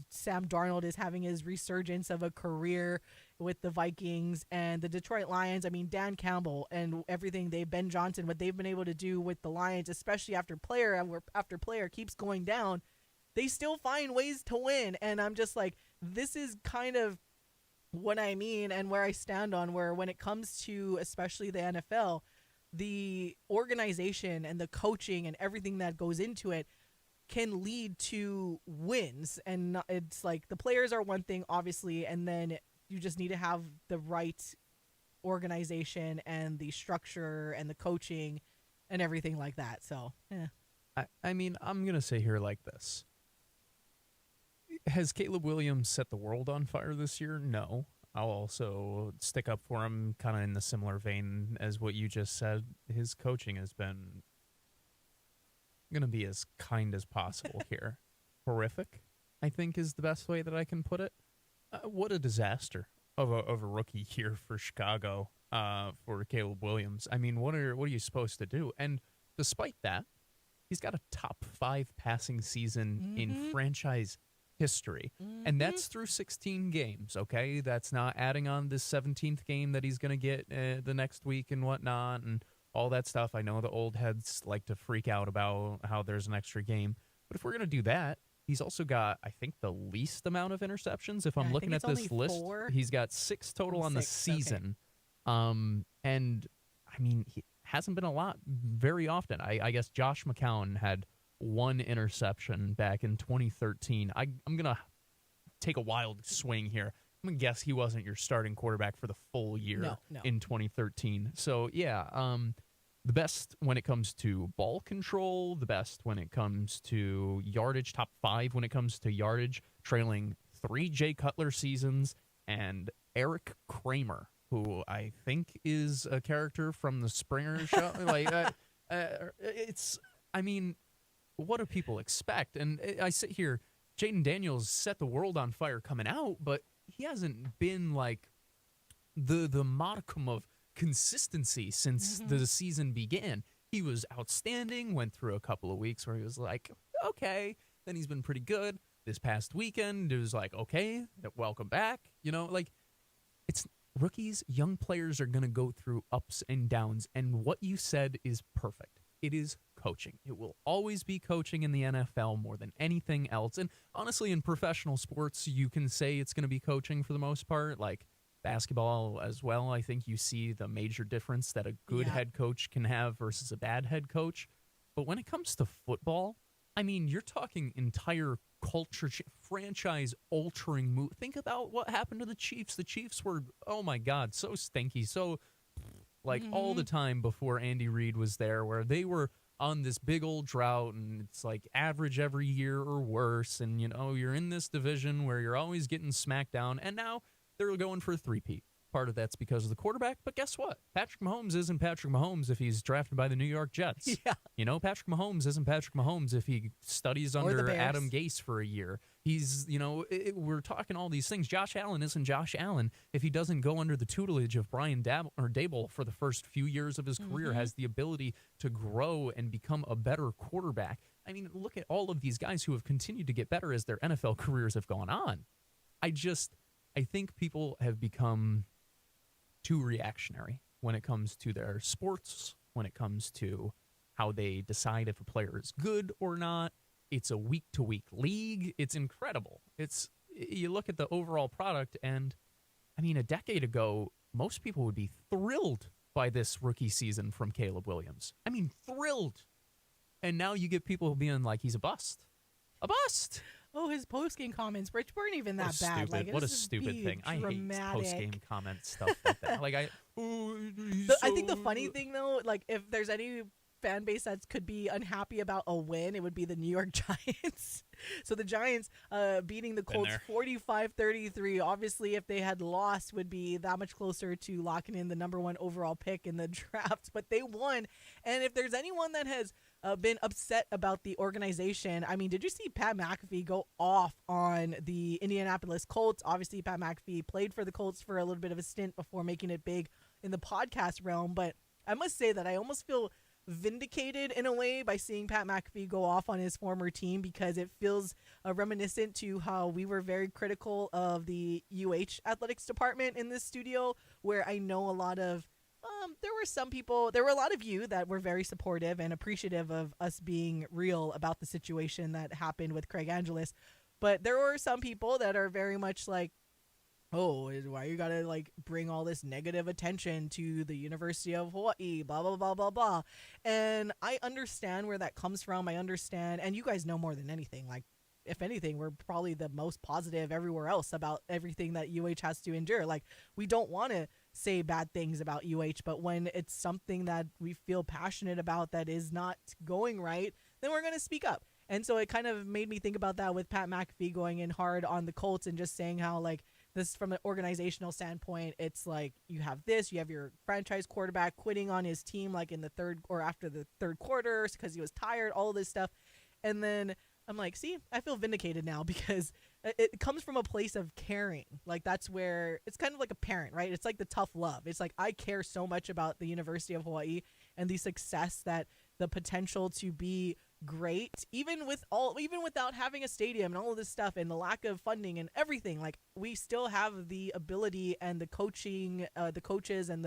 Sam Darnold is having his resurgence of a career with the Vikings. And the Detroit Lions, I mean, Dan Campbell and everything, Ben Johnson, what they've been able to do with the Lions, especially after player after player keeps going down, they still find ways to win. And I'm just like, this is kind of what I mean, and where I stand on, where when it comes to especially the NFL, the organization and the coaching and everything that goes into it can lead to wins. And it's like, the players are one thing, obviously, and then you just need to have the right organization and the structure and the coaching and everything like that. So, I mean, I'm going to say here like this. Has Caleb Williams set the world on fire this year? No. I'll also stick up for him kind of in the similar vein as what you just said. His coaching has been going to be as kind as possible here. Horrific, I think, is the best way that I can put it. What a disaster of a rookie here for Chicago. for Caleb Williams. I mean, what are you supposed to do? And despite that, he's got a top 5 passing season in franchise history. And that's through 16 games, okay? That's not adding on this 17th game that he's going to get the next week and whatnot and all that stuff. I know the old heads like to freak out about how there's an extra game. But if we're going to do that, he's also got, I think, the least amount of interceptions. If I'm looking at this list, 4. he's got 6 total on the season. Okay. And, I mean, he hasn't been a lot very often. I guess Josh McCown had 1 interception back in 2013. I'm going to take a wild swing here. I'm going to guess he wasn't your starting quarterback for the full year in 2013. So, yeah, the best when it comes to ball control, the best when it comes to yardage, top 5 when it comes to yardage, trailing 3 Jay Cutler seasons, and Eric Kramer, who I think is a character from the Springer show. I mean, what do people expect? And I sit here, Jaden Daniels set the world on fire coming out, but he hasn't been like the modicum of consistency since the season began. He was outstanding, went through a couple of weeks where he was like, okay, then he's been pretty good. This past weekend, it was like, okay, welcome back. You know, like, it's rookies, young players are going to go through ups and downs, and what you said is perfect. It is coaching. It will always be coaching in the NFL more than anything else. And honestly, in professional sports, you can say it's going to be coaching for the most part. Like basketball as well, I think you see the major difference that a good head coach can have versus a bad head coach. But when it comes to football, I mean, you're talking entire culture, franchise-altering move. Think about what happened to the Chiefs. The Chiefs were, oh my God, so stinky, so all the time before Andy Reid was there, where they were on this big old drought, and it's like average every year or worse, and you know, you're in this division where you're always getting smacked down, and now they're going for a three-peat. Part of that's because of the quarterback, but guess what? Patrick Mahomes isn't Patrick Mahomes if he's drafted by the New York Jets. Yeah. You know, Patrick Mahomes isn't Patrick Mahomes if he studies under Adam Gase for a year. He's, you know, we're talking all these things. Josh Allen isn't Josh Allen if he doesn't go under the tutelage of Brian Daboll for the first few years of his career, has the ability to grow and become a better quarterback. I mean, look at all of these guys who have continued to get better as their NFL careers have gone on. I think people have become too reactionary when it comes to their sports, when it comes to how they decide if a player is good or not. It's a week-to-week league. It's incredible. You look at the overall product, and, I mean, a decade ago, most people would be thrilled by this rookie season from Caleb Williams. I mean, thrilled. And now you get people being like, he's a bust. A bust! Oh, his post-game comments, Rich, weren't even that bad. Like, what a stupid thing. I hate post-game comment stuff like that. Like, I think the funny thing, though, like, if there's any fan base that could be unhappy about a win, it would be the New York Giants. So the Giants beating the Colts 45-33. Obviously, if they had lost, would be that much closer to locking in the number 1 overall pick in the draft. But they won. And if there's anyone that has been upset about the organization, I mean, did you see Pat McAfee go off on the Indianapolis Colts? Obviously, Pat McAfee played for the Colts for a little bit of a stint before making it big in the podcast realm. But I must say that I almost feel vindicated in a way by seeing Pat McAfee go off on his former team, because it feels reminiscent to how we were very critical of the UH athletics department in this studio, where I know a lot of there were a lot of you that were very supportive and appreciative of us being real about the situation that happened with Craig Angelis. But there were some people that are very much like, oh, why you gotta like bring all this negative attention to the University of Hawaii, blah, blah, blah, blah, blah. And I understand where that comes from. I understand. And you guys know more than anything. Like, if anything, we're probably the most positive everywhere else about everything that UH has to endure. Like, we don't want to say bad things about UH, but when it's something that we feel passionate about that is not going right, then we're going to speak up. And so it kind of made me think about that with Pat McAfee going in hard on the Colts and just saying how, like, this from an organizational standpoint, it's like you have your franchise quarterback quitting on his team like in the third or after the third quarter because he was tired, all of this stuff. And then I'm like, see, I feel vindicated now because it comes from a place of caring. Like, that's where it's kind of like a parent, right? It's like the tough love. It's like, I care so much about the University of Hawaii and the success, that the potential to be great, even without having a stadium and all of this stuff and the lack of funding and everything. Like, we still have the ability and the coaching, the coaches, and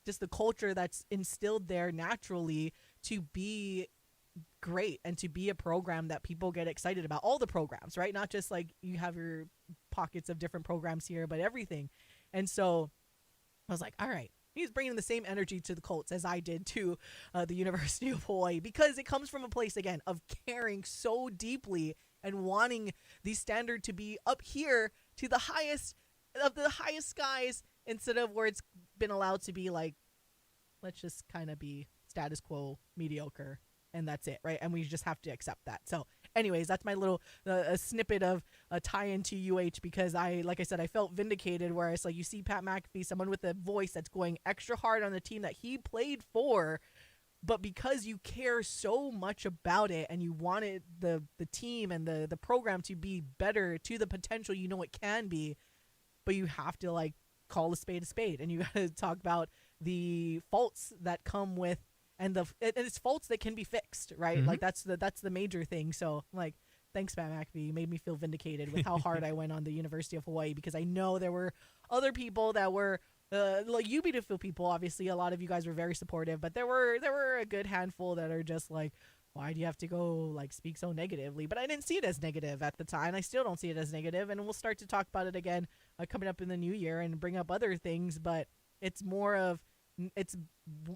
just the culture that's instilled there naturally to be great and to be a program that people get excited about. All the programs, right? Not just like you have your pockets of different programs here, but everything. And so I was like, all right, he's bringing the same energy to the Colts as I did to the University of Hawaii, because it comes from a place, again, of caring so deeply and wanting the standard to be up here to the highest of the highest skies, instead of where it's been allowed to be like, let's just kind of be status quo, mediocre, and that's it, right? And we just have to accept that. So anyways, that's my little a snippet of a tie-in to UH, because like I said, I felt vindicated, where it's like, you see Pat McAfee, someone with a voice that's going extra hard on the team that he played for, but because you care so much about it and you wanted the team and the program to be better to the potential it can be, but you have to like call a spade, and you got to talk about the faults that come with, and it's faults that can be fixed, right? Mm-hmm. Like that's the major thing. So like, thanks, Pat McAfee. You made me feel vindicated with how hard I went on the University of Hawaii, because I know there were other people that were like you beautiful people. Obviously, a lot of you guys were very supportive, but there were a good handful that are just like, why do you have to go like speak so negatively? But I didn't see it as negative at the time. I still don't see it as negative, and we'll start to talk about it again coming up in the new year and bring up other things. But it's more of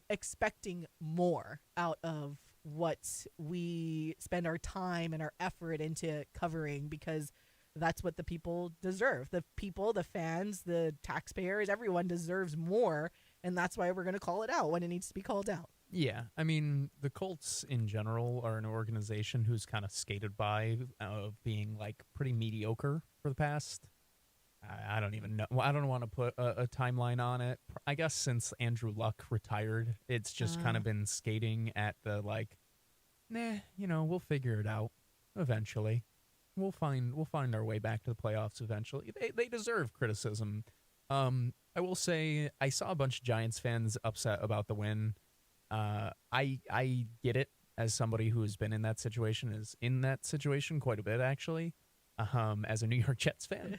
expecting more out of what we spend our time and our effort into covering, because that's what the people deserve. The people, the fans, the taxpayers, everyone deserves more, and that's why we're going to call it out when it needs to be called out. Yeah, I mean, the Colts in general are an organization who's kind of skated by being like pretty mediocre for the past, I don't even know. Well, I don't want to put a timeline on it. I guess since Andrew Luck retired, it's just kind of been skating at the like, nah, we'll figure it out eventually. We'll find our way back to the playoffs eventually. They deserve criticism. I will say I saw a bunch of Giants fans upset about the win. I get it, as somebody who has been in that situation, quite a bit actually. As a New York Jets fan.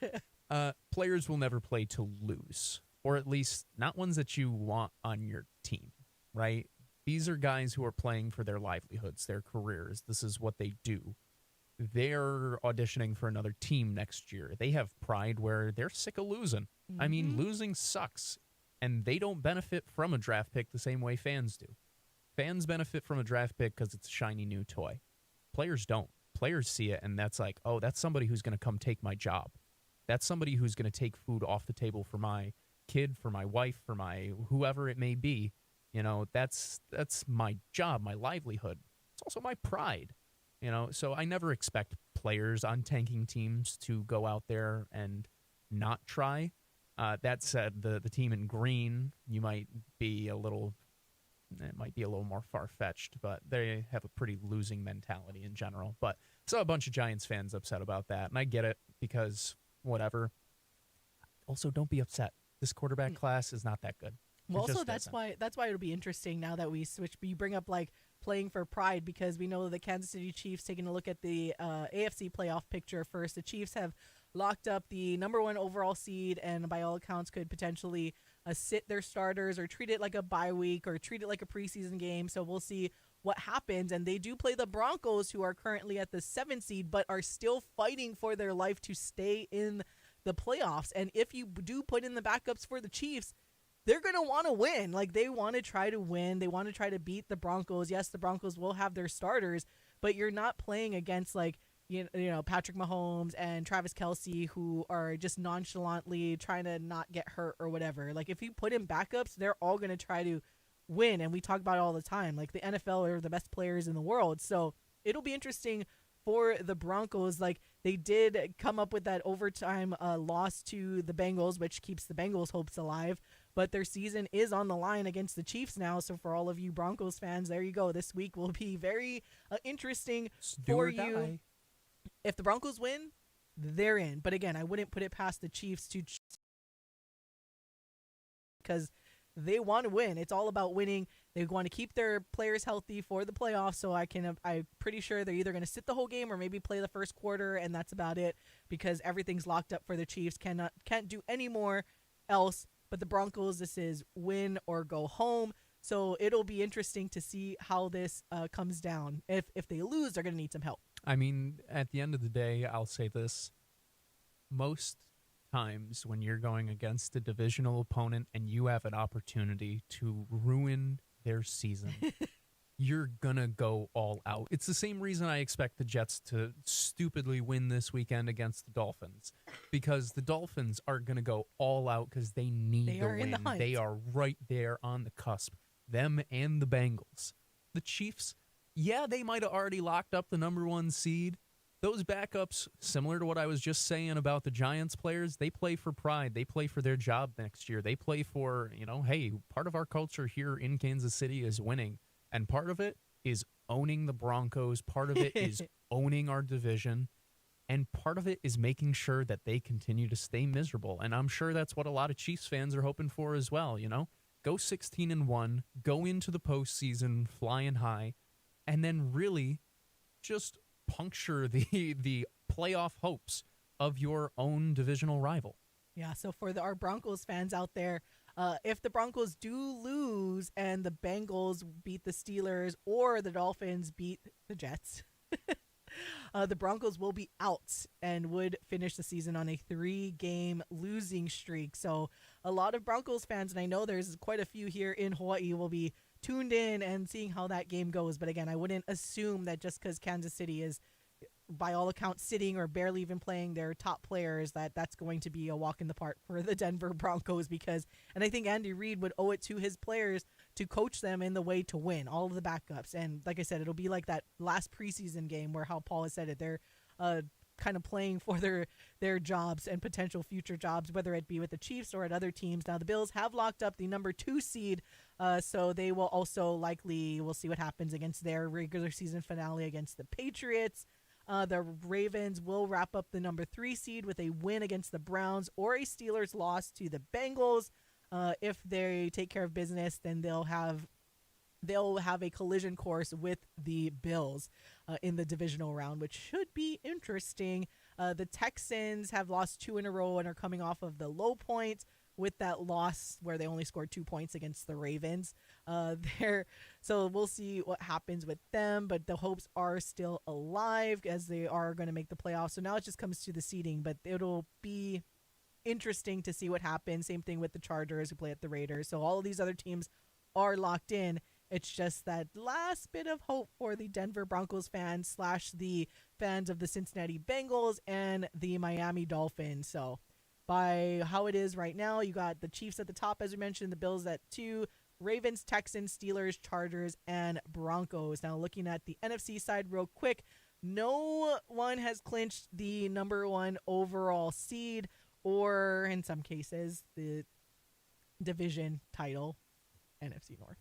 Players will never play to lose, or at least not ones that you want on your team, right? These are guys who are playing for their livelihoods, their careers. This is what they do. They're auditioning for another team next year. They have pride where they're sick of losing. Mm-hmm. I mean, losing sucks, and they don't benefit from a draft pick the same way fans do. Fans benefit from a draft pick because it's a shiny new toy. Players don't. Players see it, and that's like, oh, that's somebody who's going to come take my job. That's somebody who's going to take food off the table for my kid, for my wife, for my whoever it may be. That's my job, my livelihood. It's also my pride. So I never expect players on tanking teams to go out there and not try. That said, the team in green, it might be a little more far-fetched, but they have a pretty losing mentality in general. But I saw a bunch of Giants fans upset about that, and I get it, because whatever. Also, don't be upset. This quarterback class is not that good. Well, also that's why it'll be interesting now that we switch. You bring up like playing for pride, because we know the Kansas City Chiefs, taking a look at the AFC playoff picture first. The Chiefs have locked up the number 1 overall seed, and by all accounts could potentially sit their starters or treat it like a bye week or treat it like a preseason game. So we'll see what happens. And they do play the Broncos, who are currently at the 7th seed, but are still fighting for their life to stay in the playoffs. And if you do put in the backups for the Chiefs, they're going to want to win. Like, they want to try to win. They want to try to beat the Broncos. Yes, the Broncos will have their starters, but you're not playing against like, Patrick Mahomes and Travis Kelce, who are just nonchalantly trying to not get hurt or whatever. Like, if you put in backups, they're all going to try to win. And we talk about it all the time. Like, the NFL are the best players in the world. So it'll be interesting for the Broncos. Like, they did come up with that overtime loss to the Bengals, which keeps the Bengals' hopes alive. But their season is on the line against the Chiefs now. So for all of you Broncos fans, there you go. This week will be very interesting for you. if the Broncos win, they're in. But again, I wouldn't put it past the Chiefs to, because they want to win. It's all about winning. They want to keep their players healthy for the playoffs. So I'm pretty sure they're either going to sit the whole game or maybe play the first quarter, and that's about it, because everything's locked up for the Chiefs. Can't do any more else. But the Broncos, this is win or go home. So it'll be interesting to see how this comes down. If they lose, they're going to need some help. I mean, at the end of the day, I'll say this. Most times when you're going against a divisional opponent and you have an opportunity to ruin their season, you're going to go all out. It's the same reason I expect the Jets to stupidly win this weekend against the Dolphins, because the Dolphins are going to go all out because they need the win. They are right there on the cusp, them and the Bengals. The Chiefs, yeah, they might have already locked up the number 1 seed. Those backups, similar to what I was just saying about the Giants players, they play for pride. They play for their job next year. They play for, hey, part of our culture here in Kansas City is winning. And part of it is owning the Broncos. Part of it is owning our division. And part of it is making sure that they continue to stay miserable. And I'm sure that's what a lot of Chiefs fans are hoping for as well, Go 16-1, go into the postseason flying high, and then really just puncture the playoff hopes of your own divisional rival. Yeah, so for our Broncos fans out there, if the Broncos do lose and the Bengals beat the Steelers or the Dolphins beat the Jets, the Broncos will be out and would finish the season on a 3-game losing streak. So a lot of Broncos fans, and I know there's quite a few here in Hawaii, will be tuned in and seeing how that game goes. But again, I wouldn't assume that just because Kansas City is, by all accounts, sitting or barely even playing their top players, that's going to be a walk in the park for the Denver Broncos. And I think Andy Reid would owe it to his players to coach them in the way to win, all of the backups. And like I said, it'll be like that last preseason game where, how Paul has said it, they're kind of playing for their jobs and potential future jobs, whether it be with the Chiefs or at other teams. Now, the Bills have locked up the number 2 seed, so they will also we'll see what happens against their regular season finale against the Patriots. The Ravens will wrap up the number 3 seed with a win against the Browns or a Steelers loss to the Bengals. If they take care of business, then they'll have a collision course with the Bills in the divisional round, which should be interesting. The Texans have lost 2 in a row and are coming off of the low point with that loss where they only scored 2 points against the Ravens. So we'll see what happens with them, but the hopes are still alive as they are going to make the playoffs. So now it just comes to the seeding, but it'll be interesting to see what happens. Same thing with the Chargers who play at the Raiders. So all of these other teams are locked in. It's just that last bit of hope for the Denver Broncos fans / the fans of the Cincinnati Bengals and the Miami Dolphins. So by how it is right now, you got the Chiefs at the top, as we mentioned, the Bills at 2, Ravens, Texans, Steelers, Chargers, and Broncos. Now looking at the NFC side real quick, no one has clinched the number 1 overall seed, or in some cases, the division title, NFC North.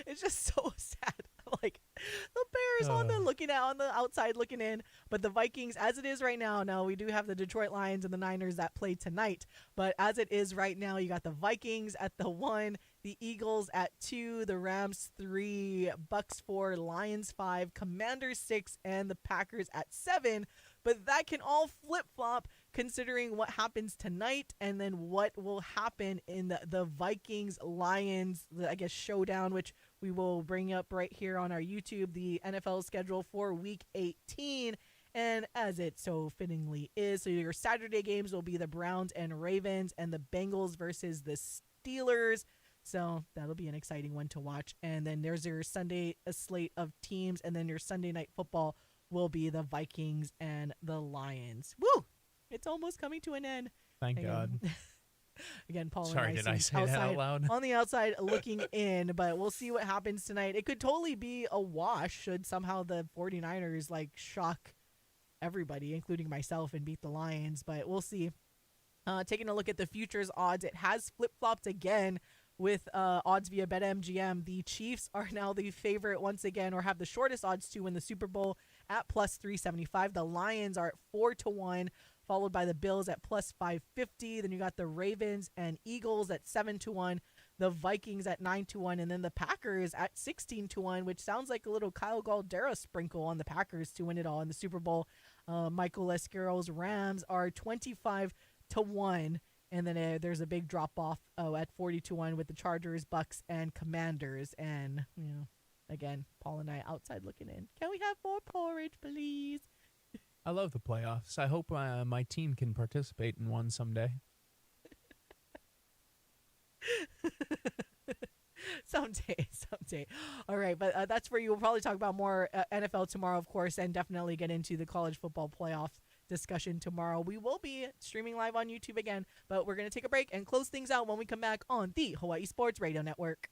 It's just so sad. Like, the Bears on the outside looking in, but the Vikings, as it is right now, we do have the Detroit Lions and the Niners that play tonight, but as it is right now, you got the Vikings at the 1, the Eagles at 2, the Rams 3, Bucks 4, Lions 5, Commanders 6, and the Packers at 7. But that can all flip-flop considering what happens tonight and then what will happen in the Vikings-Lions, showdown, which we will bring up right here on our YouTube, the NFL schedule for Week 18. And as it so fittingly is, so your Saturday games will be the Browns and Ravens and the Bengals versus the Steelers. So that'll be an exciting one to watch. And then there's your Sunday slate of teams, and then your Sunday night football will be the Vikings and the Lions. Woo! It's almost coming to an end. Thank God. Again, Paul Sorry, and I did I say that out loud? On the outside looking in, but we'll see what happens tonight. It could totally be a wash should somehow the 49ers shock everybody, including myself, and beat the Lions, but we'll see. Taking a look at the futures odds, it has flip-flopped again with odds via BetMGM. The Chiefs are now the favorite once again, or have the shortest odds to win the Super Bowl at plus 375. The Lions are at 4-1, followed by the Bills at plus 550. Then you got the Ravens and Eagles at 7-1. The Vikings at 9-1, and then the Packers at 16-1, which sounds like a little Kyle Galdera sprinkle on the Packers to win it all in the Super Bowl. Michael Escaro's Rams are 25-1, and then there's a big drop off at 40-1 with the Chargers, Bucks, and Commanders. And again, Paul and I outside looking in. Can we have more porridge, please? I love the playoffs. I hope my team can participate in one someday. Someday. All right, but that's for you. We'll probably talk about more NFL tomorrow, of course, and definitely get into the college football playoff discussion tomorrow. We will be streaming live on YouTube again, but we're going to take a break and close things out when we come back on the Hawaii Sports Radio Network.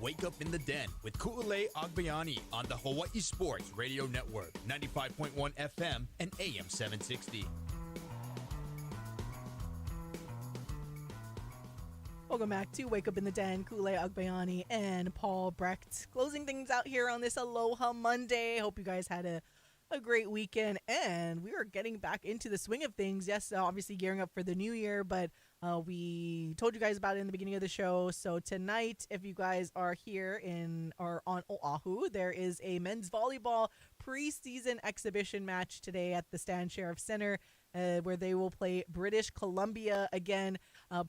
Wake up in the den with Ku'ulei Agbayani on the Hawaii Sports Radio Network, 95.1 FM and AM 760. Welcome back to Wake Up in the Den. Ku'ulei Agbayani and Paul Brecht closing things out here on this Aloha Monday. Hope you guys had a great weekend, and we are getting back into the swing of things. Yes, obviously gearing up for the new year, but we told you guys about it in the beginning of the show. So tonight, if you guys are here or on Oahu, there is a men's volleyball preseason exhibition match today at the Stan Sheriff Center, where they will play British Columbia again.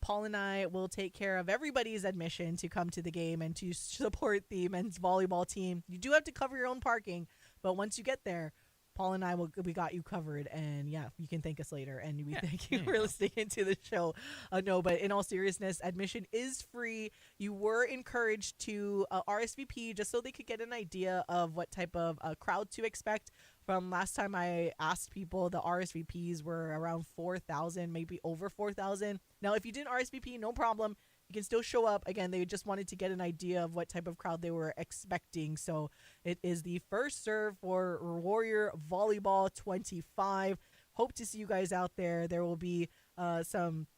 Paul and I will take care of everybody's admission to come to the game and to support the men's volleyball team. You do have to cover your own parking, but once you get there, Paul and we got you covered, and yeah, you can thank us later, and we thank you for listening into the show. No, but in all seriousness, admission is free. You were encouraged to RSVP just so they could get an idea of what type of crowd to expect. From last time I asked people, the RSVPs were around 4,000, maybe over 4,000. Now, if you didn't RSVP, no problem. You can still show up. Again, they just wanted to get an idea of what type of crowd they were expecting. So it is the first serve for Warrior Volleyball 25. Hope to see you guys out there. There will be some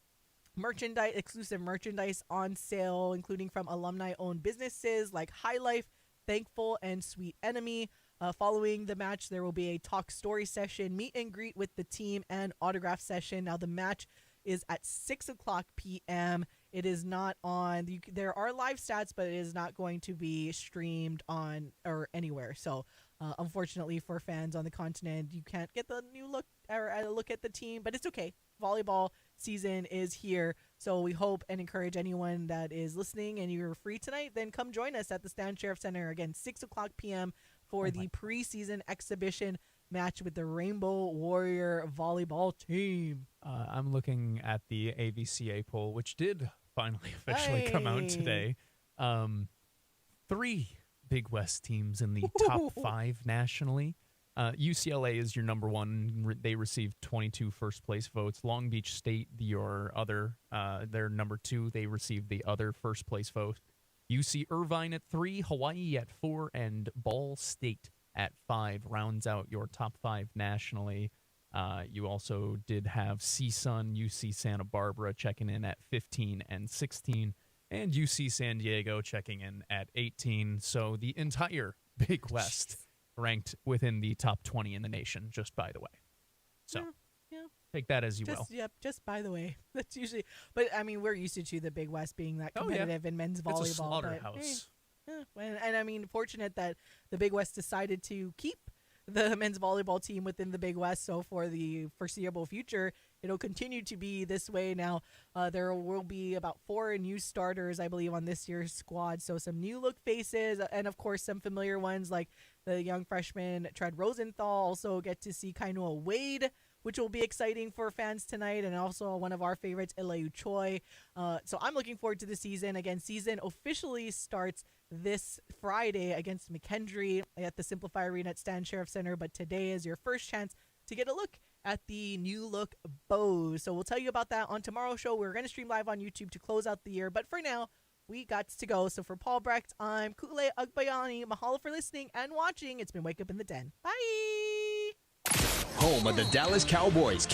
merchandise, exclusive merchandise on sale, including from alumni-owned businesses like High Life, Thankful, and Sweet Enemy. Following the match, there will be a talk story session, meet and greet with the team, and autograph session. Now, the match is at 6 o'clock p.m. It is not on. There are live stats, but it is not going to be streamed on or anywhere. So, unfortunately for fans on the continent, you can't get the new look or a look at the team, but it's okay. Volleyball season is here. So we hope and encourage anyone that is listening and you're free tonight, then come join us at the Stan Sheriff Center again, 6 o'clock p.m. for the preseason exhibition match with the Rainbow Warrior volleyball team. I'm looking at the AVCA poll, which did finally officially come out today. 3 Big West teams in the top 5 nationally. UCLA is your number one. They received 22 first-place votes. Long Beach State, your other, they're number 2. They received the other first-place vote. UC Irvine at 3, Hawaii at 4, and Ball State at 5 rounds out your top 5 nationally. You also did have CSUN, UC Santa Barbara checking in at 15 and 16, and UC San Diego checking in at 18. So the entire Big West ranked within the top 20 in the nation, just by the way. So yeah. Take that as you just, will. Yep, just by the way. That's usually, but I mean, we're used to the Big West being that competitive in men's volleyball. It's a slaughterhouse. And I mean, fortunate that the Big West decided to keep the men's volleyball team within the Big West. So for the foreseeable future, it'll continue to be this way. Now, there will be about 4 new starters, I believe, on this year's squad. So some new look faces, and of course some familiar ones like the young freshman Tread Rosenthal. Also get to see Kainoa Wade, which will be exciting for fans tonight, and also one of our favorites, Eleu Choi. So I'm looking forward to the season. Again, season officially starts this Friday against McKendree at the Simplify Arena at Stan Sheriff Center, but today is your first chance to get a look at the new look bows. So we'll tell you about that on tomorrow's show. We're going to stream live on YouTube to close out the year, but for now, we got to go. So for Paul Brecht, I'm Ku'ulei Agbayani. Mahalo for listening and watching. It's been Wake Up in the Den. Bye! Home of the Dallas Cowboys.